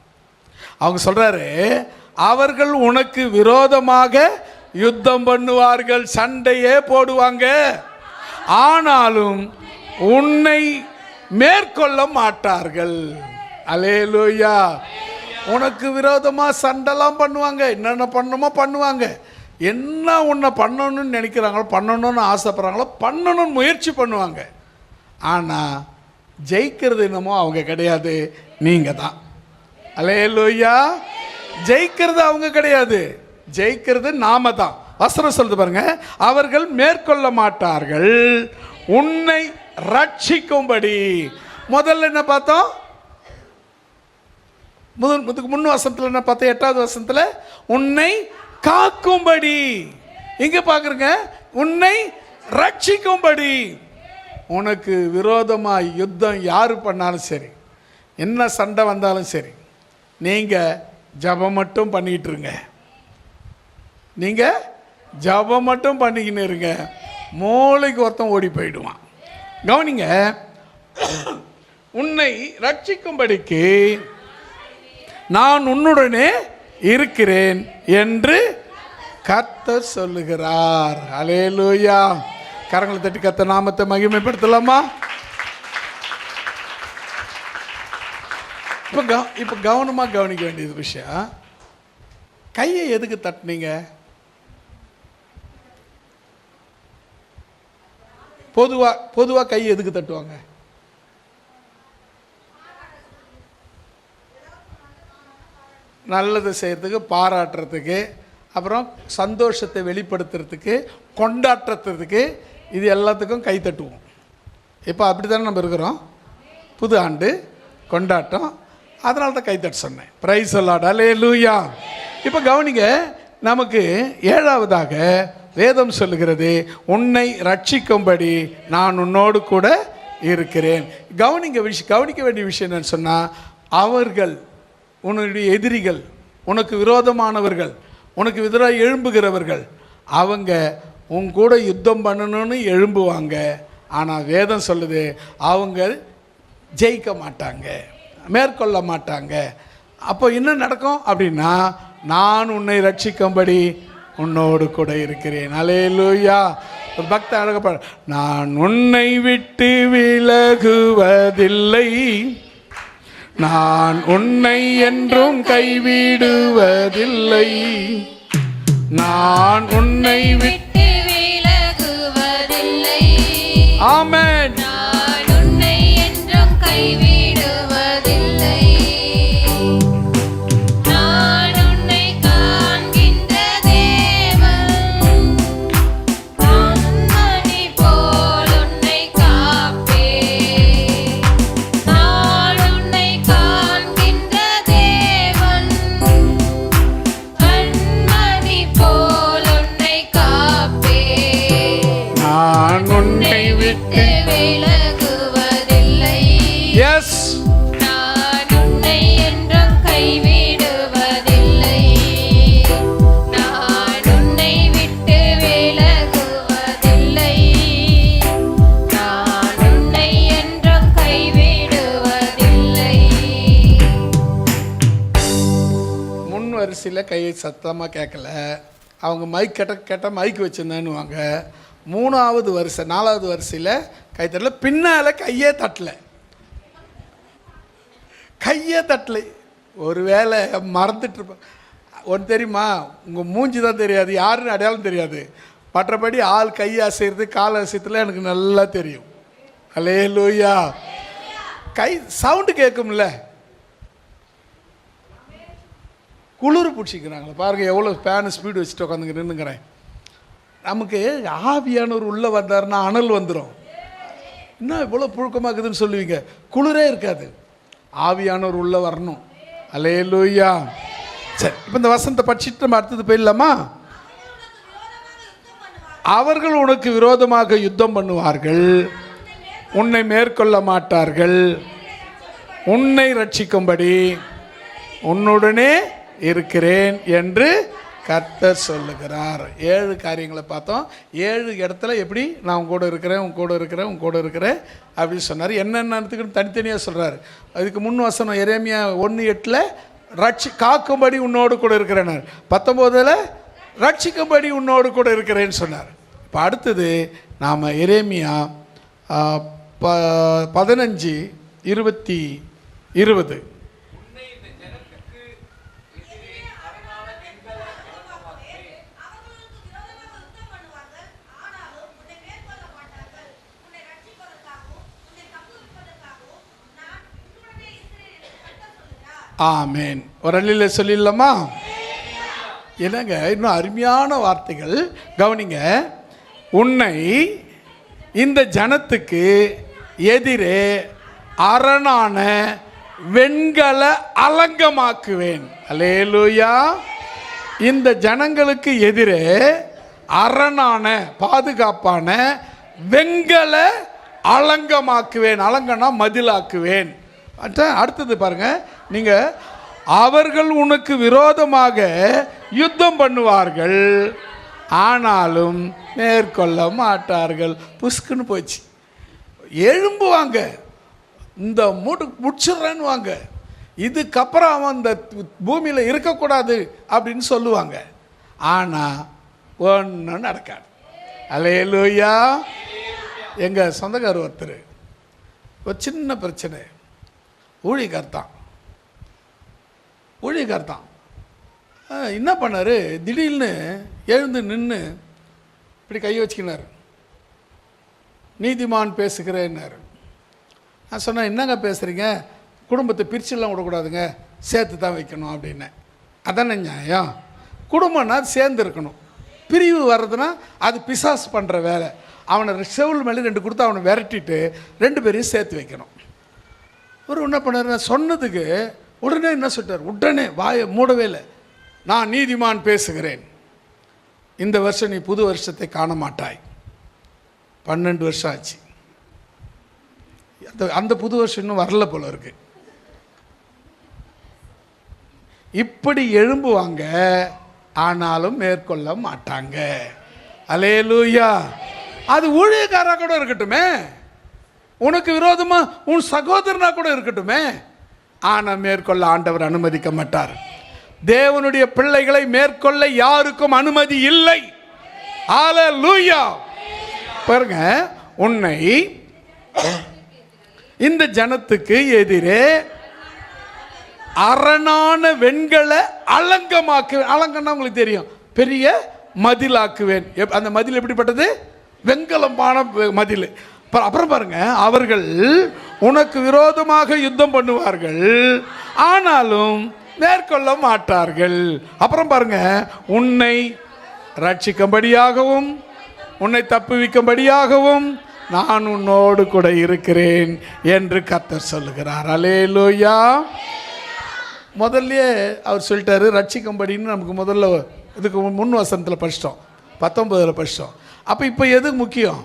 அவங்க சொல்கிறாரு, அவர்கள் உனக்கு விரோதமாக யுத்தம் பண்ணுவார்கள், சண்டையே போடுவாங்க, ஆனாலும் உன்னை மேற்கொள்ள மாட்டார்கள். அல்லேலூயா. உனக்கு விரோதமாக சண்டைலாம் பண்ணுவாங்க, என்னென்ன பண்ணணுமோ பண்ணுவாங்க, என்ன உன்னை பண்ணணும்னு நினைக்கிறாங்களோ, பண்ணணும்னு ஆசைப்படுறாங்களோ பண்ணணும்னு முயற்சி பண்ணுவாங்க. ஆனால் ஜெயிக்கிறது என்னமோ அவங்க கிடையாது, நீங்கள் தான். அல்லேலூயா. ஜெயிக்கிறது அவங்க கிடையாது, ஜெயிக்கிறது நாம தான். வசனம் சொல்லுது பாருங்க, அவர்கள் மேற்கொள்ள மாட்டார்கள் உன்னை ரட்சிக்கும்படி. முதல்ல என்ன பார்த்தோம்? முன் வசனத்தில் என்ன பார்த்தோம்? 8வது வசனத்தில் உன்னை காக்கும்படி. இங்க பாக்குறங்க, உன்னை ரட்சிக்கும்படி. உனக்கு விரோதமாக யுத்தம் யாரு பண்ணாலும் சரி, என்ன சண்டை வந்தாலும் சரி, நீங்கள் ஜபம் மட்டும் பண்ணிக்கிட்டு இருங்க. நீங்கள் ஜபம் மட்டும் பண்ணிக்கின்னு இருங்க. மூளைக்கு ஒருத்தன் ஓடி போயிடுவான். கவனிங்க, உன்னை ரட்சிக்கும்படிக்கு நான் உன்னுடனே இருக்கிறேன் என்று கர்த்தர் சொல்லுகிறார். அல்லேலூயா. கரங்களை தட்டி கர்த்தர் நாமத்தை மகிமைப்படுத்தலாமா? இப்போ கவனமாக கவனிக்க வேண்டியது விஷயம், கையை எதுக்கு தட்டினீங்க? பொதுவாக கை எதுக்கு தட்டுவாங்க? நல்லது செய்கிறதுக்கு, பாராட்டுறதுக்கு, அப்புறம் சந்தோஷத்தை வெளிப்படுத்துறதுக்கு, கொண்டாடுறதுக்கு, இது எல்லாத்துக்கும் கை தட்டுவோம். இப்போ அப்படி தானே நம்ம இருக்கிறோம். புது ஆண்டு கொண்டாட்டம், அதனால தான் கைத்தட்ட சொன்னேன். Praise the Lord. அல்லேலூயா. இப்போ கவனிங்க, நமக்கு ஏழாவதாக வேதம் சொல்லுகிறது, உன்னை ரட்சிக்கும்படி நான் உன்னோடு கூட இருக்கிறேன். கவனிக்க வேண்டிய விஷயம் என்னன்னு சொன்னால், அவர்கள் உன்னுடைய எதிரிகள், உனக்கு விரோதமானவர்கள், உனக்கு எதிராக எழும்புகிறவர்கள், அவங்க உன் கூட யுத்தம் பண்ணணும்னு எழும்புவாங்க. ஆனால் வேதம் சொல்லுது, அவங்க ஜெயிக்க மாட்டாங்க, மேற்கொள்ள மாட்டாங்க. அப்போ என்ன நடக்கும் அப்படின்னா, நான் உன்னை ரட்சிக்கும்படி உன்னோடு கூட இருக்கிறேன். அல்லேலூயா. ஒரு பக்த அழகப்பட, நான் உன்னை விட்டு விலகுவதில்லை, நான் உன்னை என்றும் கைவிடுவதில்லை, நான் உன்னை விட்டு விலகுவதில்லை. ஆமென். நான் உன்னை என்றும் கைவிடுவதில்லை, நான் உன்னை காண்கின்ற தேவன், கண்மணி போல் உன்னை காப்பேன், நான் உன்னை காண்கின்ற தேவன், கண்மணி போல் உன்னை காப்பேன், நான் உன்னை விட்டு விலகுவதில்லை. எஸ், நான் உன்னை என்றும் கைவிடுவதில்லை, நான் உன்னை விட்டு விலகுவதில்லை, நான் உன்னை என்றும் கைவிடுவதில்லை. முன் வரிசையில் கையை சத்தமாக கேட்கல, அவங்க மைக் கேட்ட மைக் வச்சுருந்தேன்னுவாங்க. மூணாவது வரிசை, நாலாவது வரிசையில் கை தட்டல, பின்னால் கையே தட்டலை. ஒருவேளை மறந்துட்டுருப்பேன். ஒன்று தெரியுமா, உங்கள் மூஞ்சி தான் தெரியாது, யாருன்னு அடையாளம் தெரியாது. மற்றபடி ஆள் கை அசைறது, கால் அசைறதுல எனக்கு நல்லா தெரியும். அல்லேலூயா. கை சவுண்டு கேட்கும்ல, குளிர் பிடிச்சிக்கிறாங்களே பாருங்கள், எவ்வளோ ஃபேனு ஸ்பீடு வச்சுட்டு உட்காந்துங்க நின்றுங்கிறேன். நமக்கு ஆவியானவர் உள்ளே வந்தாருன்னா அனல் வந்துடும். இன்னும் இவ்வளோ புழுக்கமாக இருக்குதுன்னு சொல்லுவீங்க, குளிரே இருக்காது. ஆவியானவர் உள்ளே வரணும். அல்லேலூயா. சரி, இப்போ இந்த வசனத்தை படிச்சுட்டு நம்ம அடுத்தது போயிடலாமா? அவர்கள் உனக்கு விரோதமாக யுத்தம் பண்ணுவார்கள், உன்னை மேற்கொள்ள மாட்டார்கள், உன்னை ரட்சிக்கும்படி உன்னுடனே இருக்கிறேன் என்று கர்த்தர் சொல்லுகிறார். 7 காரியங்களை பார்த்தோம். 7 இடத்துல எப்படி நான் உன் கூட இருக்கிறேன், உன் கூட இருக்கிறேன், உன் கூட இருக்கிறேன் அப்படின்னு சொன்னார். என்னென்னத்துக்கு தனித்தனியாக சொல்கிறார். அதுக்கு முன் வசனம் எரேமியா 1:8 காக்கும்படி உன்னோடு கூட இருக்கிறேன், 19 ரட்சிக்கும்படி உன்னோடு கூட இருக்கிறேன்னு சொன்னார். இப்போ அடுத்தது நாம் எரேமியா 15:20 ஆமேன். ஒரு அள்ளியில் சொல்லிடலாமா? என்னங்க இன்னும் அருமையான வார்த்தைகள். கவனிங்க, உன்னை இந்த ஜனத்துக்கு எதிரே அரணான வெண்கல அலங்கமாக்குவேன். அல்லேலூயா. இந்த ஜனங்களுக்கு எதிரே அரணான பாதுகாப்பான வெண்கல அலங்கமாக்குவேன். அலங்கனா மதிலாக்குவேன். அடுத்தது பாருங்க, நீங்க அவர்கள் உனக்கு விரோதமாக யுத்தம் பண்ணுவார்கள், ஆனாலும் மேற்கொள்ள மாட்டார்கள். புஷ்குன்னு போச்சு. எழும்புவாங்க, இந்த முடிச்சிடுறேன்னு வாங்க, இதுக்கப்புறம் அவன் இந்த பூமியில் இருக்கக்கூடாது அப்படின்னு சொல்லுவாங்க. ஆனால் ஒன்றும் நடக்காது. அல்லேலூயா. எங்கள் சொந்தக்காரர் ஒருத்தர் ஒரு சின்ன பிரச்சனை, ஊழியக்கார்த்தான் என்ன பண்ணார், திடீர்னு எழுந்து நின்று இப்படி கை வச்சுக்கினார். நீதிமான் பேசுகிறேன்னாரு. நான் சொன்னேன், என்னங்க பேசுகிறீங்க, குடும்பத்தை பிரிச்சுலாம் விடக்கூடாதுங்க, சேர்த்து தான் வைக்கணும் அப்படின்னு. அதானே நியாயம்? குடும்பம்னா சேர்ந்து இருக்கணும். பிரிவு வர்றதுன்னா அது பிசாசு பண்ணுற வேலை. அவனை செவுள் மேலே 2 கொடுத்து அவனை விரட்டிட்டு 2 பேரையும் சேர்த்து வைக்கணும். ஒரு என்ன பண்ணார், நான் சொன்னதுக்கு உடனே என்ன சொல்லிட்டார், உடனே வாயை மூடவே இல்லை. நான் நீதிமான் பேசுகிறேன், இந்த வருஷம் நீ புது வருஷத்தை காண மாட்டாய். 12 வருஷம் ஆச்சு. அந்த புது வருஷம் இன்னும் வரல போல இருக்கு. இப்படி எழும்புவாங்க, ஆனாலும் மேற்கொள்ள மாட்டாங்க. அல்லேலூயா. அது ஊழியக்காரா கூட இருக்கட்டுமே, உனக்கு விரோதமா உன் சகோதரனா கூட இருக்கட்டுமே, ஆனா மேற்கொள்ள ஆண்டவர் அனுமதிக்க மாட்டார். தேவனுடைய பிள்ளைகளை மேற்கொள்ள யாருக்கும் அனுமதி இல்லை. அல்லேலூயா. பாருங்க, உன்னை இந்த ஜனத்துக்கு எதிரே அரணான வெண்கல அலங்கமாக்குவேன். அலங்கன்னா உங்களுக்கு தெரியும், பெரிய மதிலாக்குவேன். அந்த மதில் எப்படிப்பட்டது? வெண்கலமான மதில். அப்புறம் பாருங்க, அவர்கள் உனக்கு விரோதமாக யுத்தம் பண்ணுவார்கள், ஆனாலும் மேற்கொள்ள மாட்டார்கள். அப்புறம் பாருங்க, உன்னை ரட்சிக்கும்படியாகவும் உன்னை தப்புவிக்கும்படியாகவும் நான் உன்னோடு கூட இருக்கிறேன் என்று கர்த்தர் சொல்லுகிறார். அல்லேலூயா. முதல்ல அவர் சொல்லிட்டாரு ரட்சிக்கும்படின்னு. நமக்கு முதல்ல இதுக்கு முன் வசனத்தில் படிச்சிட்டோம், 19 படிச்சிட்டோம். அப்போ இப்போ எது முக்கியம்?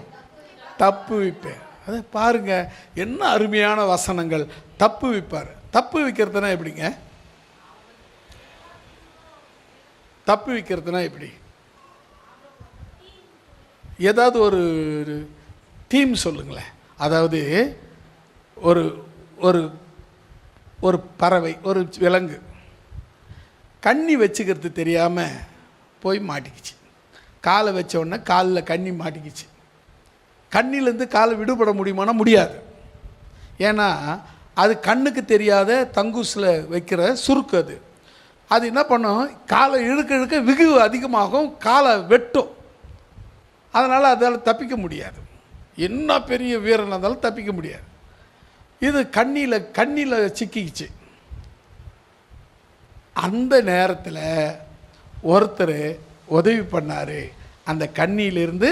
தப்பு வைப்பேன். அதை பாருங்க, என்ன அருமையான வசனங்கள். தப்பு வைப்பார். தப்பு வைக்கிறதுனா எப்படிங்க? தப்பு வைக்கிறதுனா எப்படி? ஏதாவது ஒரு தீம் சொல்லுங்களேன். அதாவது ஒரு ஒரு ஒரு பறவை, ஒரு விலங்கு கண்ணி வச்சுக்கிறது தெரியாமல் போய் மாட்டிக்கிச்சு. காலை வச்ச உடனே காலில் கண்ணி மாட்டிக்கிச்சு. கண்ணிலேருந்து காலை விடுபட முடியுமானா முடியாது. ஏன்னா அது கண்ணுக்கு தெரியாத தங்கூசில் வைக்கிற சுருக்கு. அது என்ன பண்ணும், காலை இழுக்க இழுக்க வெகு அதிகமாகும், காலை வெட்டும். அதனால் அதால் தப்பிக்க முடியாது. என்ன பெரிய வீரனாக இருந்தாலும் தப்பிக்க முடியாது. இது கண்ணியில் சிக்கிச்சு. அந்த நேரத்தில் ஒருத்தர் உதவி பண்ணார். அந்த கண்ணியிலிருந்து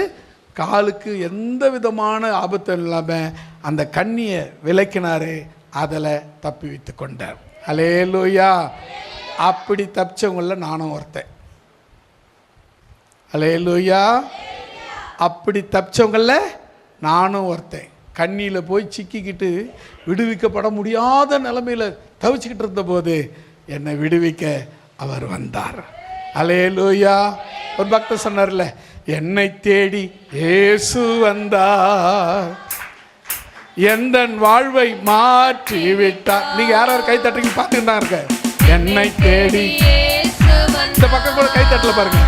காலுக்கு எந்த விதமான ஆபத்தும் இல்லாமல் அந்த கண்ணியை விலக்கினார். அதில் தப்பி வைத்து கொண்டார். அல்லேலூயா. அப்படி தப்பிச்சவங்கள நானும் ஒருத்தன். அல்லேலூயா. அப்படி தப்பிச்சவங்கள நானும் ஒருத்தன். கண்ணியில் போய் சிக்கிக்கிட்டு விடுவிக்கப்பட முடியாத நிலைமையில் தவிச்சுக்கிட்டு இருந்தபோது என்னை விடுவிக்க அவர் வந்தார். அல்லேலூயா. ஒரு பக்தர் சொன்னார்ல, என்னை தேடி இயேசு வந்தார், எந்த வாழ்வை மாற்றி விட்டார். நீங்க யாராவது கை தட்டுறீங்க பார்த்துக்கிட்டு தான் இருக்க. என்னை தேடி இந்த பக்கம் கூட கை தட்டல பாருங்க.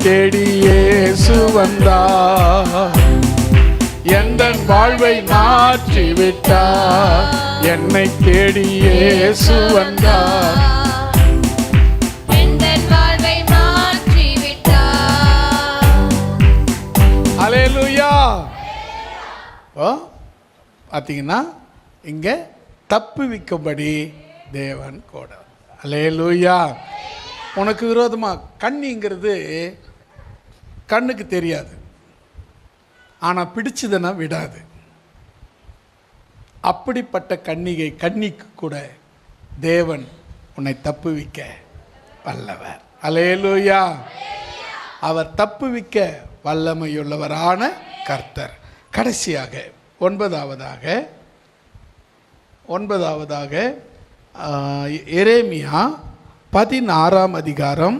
தேடி இயேசு வந்தார், எந்த வாழ்வை மாற்றி விட்டார். என்னை தேடி இயேசு வந்தார், எந்த வாழ்வை மாற்றி விட்டார். பார்த்தீங்கன்னா இங்கே தப்புவிக்கும்படி தேவன் கூட. அல்லேலூயா. உனக்கு விரோதமாக கண்ணிங்கிறது கண்ணுக்கு தெரியாது, ஆனால் பிடிச்சதுன்னா விடாது. அப்படிப்பட்ட கன்னிக்கு கூட தேவன் உன்னை தப்புவிக்க வல்லவர். அல்லேலூயா. அவர் தப்புவிக்க வல்லமையுள்ளவரான கர்த்தர். கடைசியாக ஒன்பதாவதாக எரேமியா 16ஆம் அதிகாரம்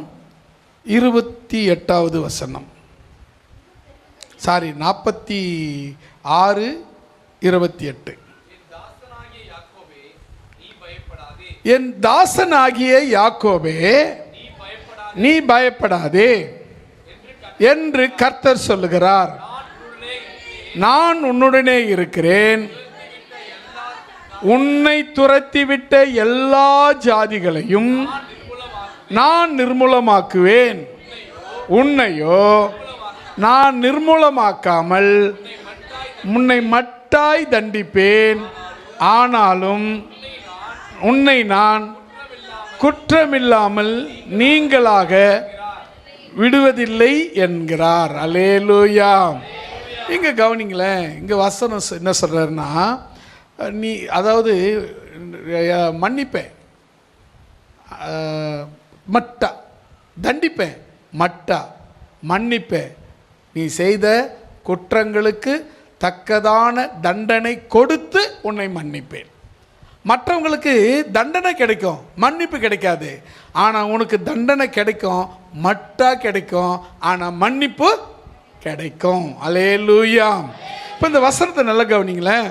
28வது வசனம். 46:28. என் தாசனாகிய யாக்கோபே நீ பயப்படாதே என்று கர்த்தர் சொல்லுகிறார். நான் உன்னுடனே இருக்கிறேன். உன்னை துரத்திவிட்ட எல்லா ஜாதிகளையும் நான் நிர்மூலமாக்குவேன். உன்னையோ நான் நிர்மூலமாக்காமல் உன்னை மட்டாய் தண்டிப்பேன். ஆனாலும் உன்னை நான் குற்றமில்லாமல் நீங்களாக விடுவதில்லை என்கிறார். அல்லேலூயா. இங்கே கவனிங்களேன், இங்கே வசனம் என்ன சொல்கிறாருன்னா, நீ அதாவது மன்னிப்பேன், மட்டா தண்டிப்பேன், மட்டா மன்னிப்பேன். நீ செய்த குற்றங்களுக்கு தக்கதான தண்டனை கொடுத்து உன்னை மன்னிப்பேன். மற்றவங்களுக்கு தண்டனை கிடைக்கும், மன்னிப்பு கிடைக்காது. ஆனால் உனக்கு தண்டனை கிடைக்கும், மட்டா கிடைக்கும், ஆனால் மன்னிப்பு கிடைக்கும். அல்லேலூயா. இப்போ இந்த வசனத்தை நல்லா கவனிங்களேன்.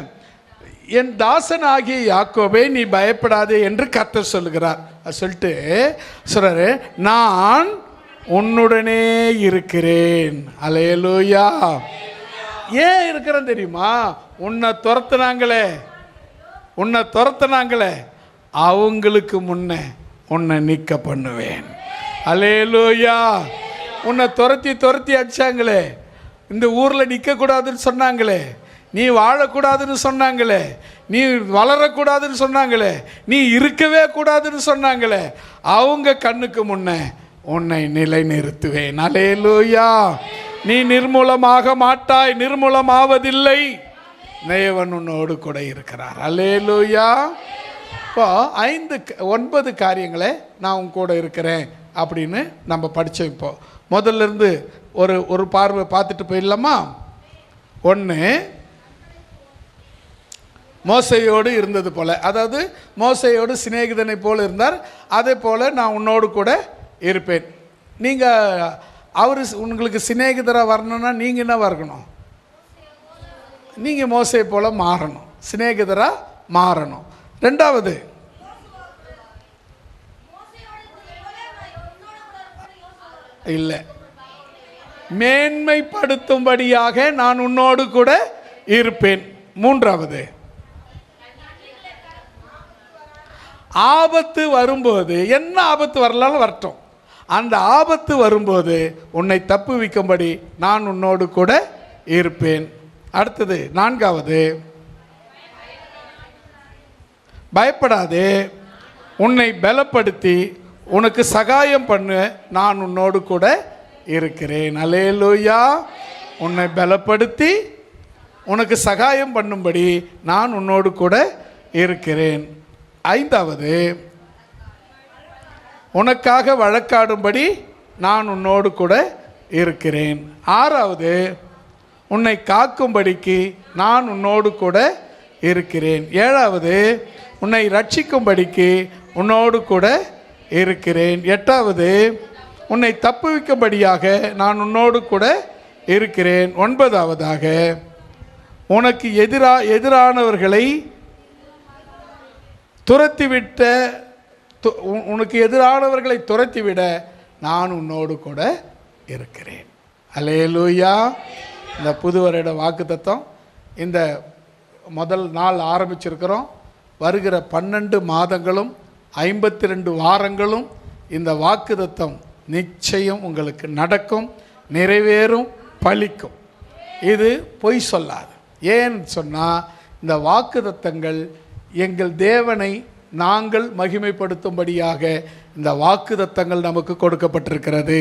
என் தாசன் ஆகிய யாக்கோபே நீ பயப்படாதே என்று கர்த்தர் சொல்லுகிறார். சொல்லிட்டு சொல்றாரு, நான் உன்னுடனே இருக்கிறேன். அல்லேலூயா. ஏன் இருக்கிறேன் தெரியுமா? உன்னை துரத்துனாங்களே அவங்களுக்கு முன்ன உன்னை நீக்க பண்ணுவேன். அல்லேலூயா. உன்னை துரத்தி அடிச்சாங்களே, இந்த ஊரில் நிற்கக்கூடாதுன்னு சொன்னாங்களே, நீ வாழக்கூடாதுன்னு சொன்னாங்களே, நீ வளரக்கூடாதுன்னு சொன்னாங்களே, நீ இருக்கவே கூடாதுன்னு சொன்னாங்களே, அவங்க கண்ணுக்கு முன்ன உன்னை நிலைநிறுத்துவேன். அல்லேலூயா. நீ நிர்மூலமாக மாட்டாய், நிர்மூலமாவதில்லை. தேவன் உன்னோடு கூட இருக்கிறார். அல்லேலூயா. இப்போ 9 காரியங்களை நான் உன் கூட இருக்கிறேன் அப்படின்னு நம்ம படித்தோம். இப்போ முதல்ல இருந்து ஒரு பார்வை பார்த்துட்டு போயிடலாமா? 1, மோசையோடு இருந்தது போல, அதாவது மோசையோடு சிநேகிதனை போல இருந்தார். அதே போல் நான் உன்னோடு கூட இருப்பேன். நீங்கள் அவர் உங்களுக்கு சிநேகிதராக வரணும்னா நீங்கள் என்ன வரணும்? நீங்கள் மோசையை போல் மாறணும், சிநேகிதராக மாறணும். 2வது, இல்லை, மேன்மைப்படுத்தும்படியாக நான் உன்னோடு கூட இருப்பேன். 3வது, ஆபத்து வரும்போது, என்ன ஆபத்து வரலாலும் வரட்டும், அந்த ஆபத்து வரும்போது உன்னை தப்புவிக்கும்படி நான் உன்னோடு கூட இருப்பேன். அடுத்தது 4வது, பயப்படாதே, உன்னை பலப்படுத்தி உனக்கு சகாயம் பண்ண நான் உன்னோடு கூட இருக்கிறேன். அல்லேலூயா. உன்னை பலப்படுத்தி உனக்கு சகாயம் பண்ணும்படி நான் உன்னோடு கூட இருக்கிறேன். 5வது, உனக்காக வழக்காடும்படி நான் உன்னோடு கூட இருக்கிறேன். 6வது, உன்னை காக்கும்படிக்கு நான் உன்னோடு கூட இருக்கிறேன். 7வது, உன்னை ரட்சிக்கும்படிக்கு உன்னோடு கூட இருக்கிறேன். 8வது, உன்னை தப்புவிக்கும்படியாக நான் உன்னோடு கூட இருக்கிறேன். 9வதாக, உனக்கு எதிரானவர்களை உனக்கு எதிரானவர்களை துரத்திவிட நான் உன்னோடு கூட இருக்கிறேன். அல்லேலூயா. இந்த புது வருட வாக்குத்தத்தம் இந்த முதல் நாள் ஆரம்பிச்சிருக்கிறோம். வருகிற 12 மாதங்களும் 52 வாரங்களும் இந்த வாக்குத்தத்தம் நிச்சயம் உங்களுக்கு நடக்கும், நிறைவேறும், பலிக்கும். இது பொய் சொல்லாது. ஏன்னு சொன்னால் இந்த வாக்குத்தத்தங்கள் எங்கள் தேவனை நாங்கள் மகிமைப்படுத்தும்படியாக இந்த வாக்குத்தத்தங்கள் நமக்கு கொடுக்கப்பட்டிருக்கிறது.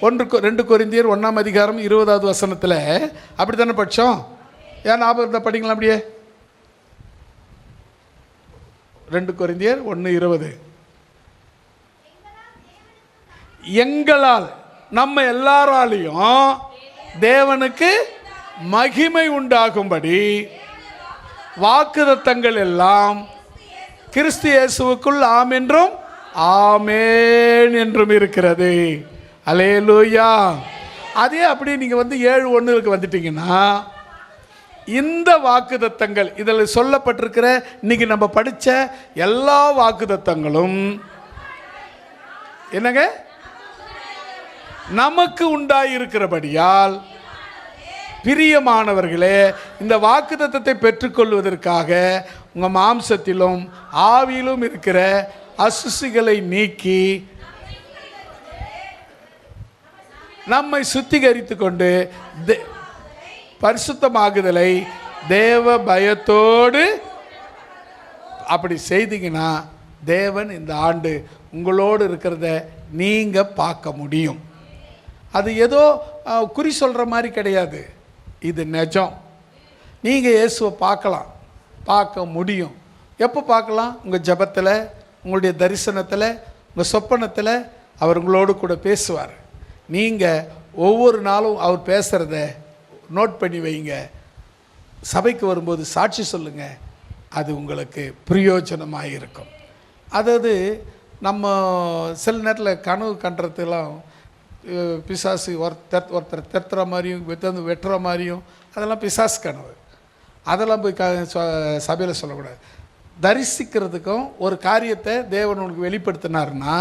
2 கொரிந்தியர் 1ஆம் அதிகாரம் 20வது வசனத்தில் அப்படி தானே படித்தோம்? ஏன் ஞாபகத்தை படிங்களா? அப்படியே 2 கொரிந்தியர் 1:20. எங்களால், நம்ம எல்லாராலையும் தேவனுக்கு மகிமை உண்டாகும்படி வாக்குத்தத்தங்கள் எல்லாம் கிறிஸ்து இயேசுவுக்குள் ஆம் என்றும் ஆமேன் என்றும் இருக்கிறது. அல்லேலூயா. அதே அப்படி நீங்கள் 7:1 வந்துட்டீங்கன்னா, இந்த வாக்குத்தத்தங்கள் இதில் சொல்லப்பட்டிருக்கிற இன்னைக்கு நம்ம படித்த எல்லா வாக்குத்தத்தங்களும் என்னங்க நமக்கு உண்டாயிருக்கிறபடியால், பிரியமானவர்களே, இந்த வாக்குத்தத்தத்தை பெற்றுக்கொள்வதற்காக உங்கள் மாம்சத்திலும் ஆவியிலும் இருக்கிற அசுசிகளை நீக்கி நம்மை சுத்திகரித்து கொண்டு பரிசுத்தமாகுதலை தேவ பயத்தோடு அப்படி செய்தீங்கன்னா தேவன் இந்த ஆண்டு உங்களோடு இருக்கிறத நீங்கள் பார்க்க முடியும். அது ஏதோ குறி சொல்கிற மாதிரி கிடையாது, இது நிஜம். நீங்கள் இயேசுவை பார்க்க முடியும். எப்போ பார்க்கலாம்? உங்கள் ஜெபத்தில், உங்களுடைய தரிசனத்தில், உங்கள் சொப்பனத்தில் அவர் உங்களோடு கூட பேசுவார். நீங்கள் ஒவ்வொரு நாளும் அவர் பேசுகிறத நோட் பண்ணி வைங்க. சபைக்கு வரும்போது சாட்சி சொல்லுங்கள். அது உங்களுக்கு பிரயோஜனமாக இருக்கும். அதாவது நம்ம சில நேரத்தில் கனவு கண்டுறதுலாம் பிசாசு ஒருத்தர் தெத்துற மாதிரியும் வெட்டுற மாதிரியும், அதெல்லாம் பிசாசு கனவு. அதெல்லாம் போய் சபையில் சொல்லக்கூடாது. தரிசிக்கிறதுக்கும் ஒரு காரியத்தை தேவன் உனக்கு வெளிப்படுத்தினார்னா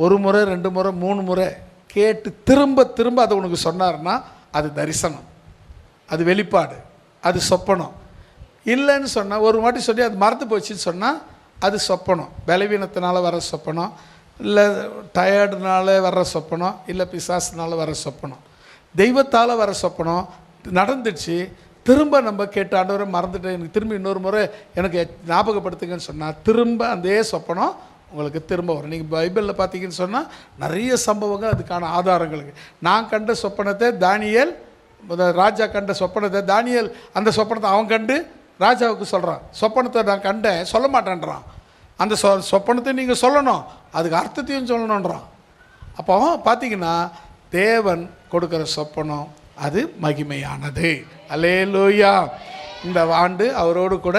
1 முறை 2 முறை 3 முறை கேட்டு திரும்ப திரும்ப அதை உனக்கு சொன்னார்னா அது தரிசனம், அது வெளிப்பாடு, அது சொப்பனம். இல்லைன்னு சொன்னால், ஒரு வாட்டி சொல்லி அது மறந்து போச்சுன்னு சொன்னால் அது சொப்பனம். பலவீனத்தினால வர சொப்பனம், இல்லை டயர்டுனால வர்ற சொப்பனம், இல்லை பிசாசுனால வர சொப்பனம். தெய்வத்தால் வர சொப்பனம் நடந்துச்சு, திரும்ப நம்ம கேட்டு ஆண்டவரை மறந்துட்டு எனக்கு திரும்ப இன்னொரு முறை எனக்கு ஞாபகப்படுத்துங்கன்னு சொன்னால் திரும்ப அதே சொப்பனம் உங்களுக்கு திரும்ப வரும். நீங்கள் பைபிளில் பார்த்தீங்கன்னு சொன்னால் நிறைய சம்பவங்கள் அதுக்கான ஆதாரங்களுக்கு. நான் கண்ட சொப்பனத்தை தானியேல், ராஜா கண்ட சொப்பனத்தை தானியேல் அந்த சொப்பனத்தை அவன் கண்டு ராஜாவுக்கு சொல்கிறான். சொப்பனத்தை நான் கண்டேன் சொல்ல மாட்டேன்றான். அந்த சொப்பனத்தை நீங்கள் சொல்லணும், அதுக்கு அர்த்தத்தையும் சொல்லணுன்றான். அப்போ பார்த்தீங்கன்னா தேவன் கொடுக்குற சொப்பனம் அது மகிமையானது. அல்லேலூயா. இந்த ஆண்டு அவரோடு கூட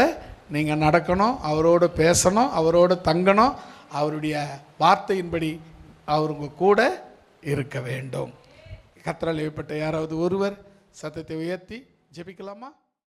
நீங்கள் நடக்கணும், அவரோடு பேசணும், அவரோடு தங்கணும், அவருடைய வார்த்தையின்படி அவருங்க கூட இருக்க வேண்டும். கர்த்தரால் ஏற்பட்ட யாராவது ஒருவர் சத்தத்தை உயர்த்தி ஜெபிக்கலாமா?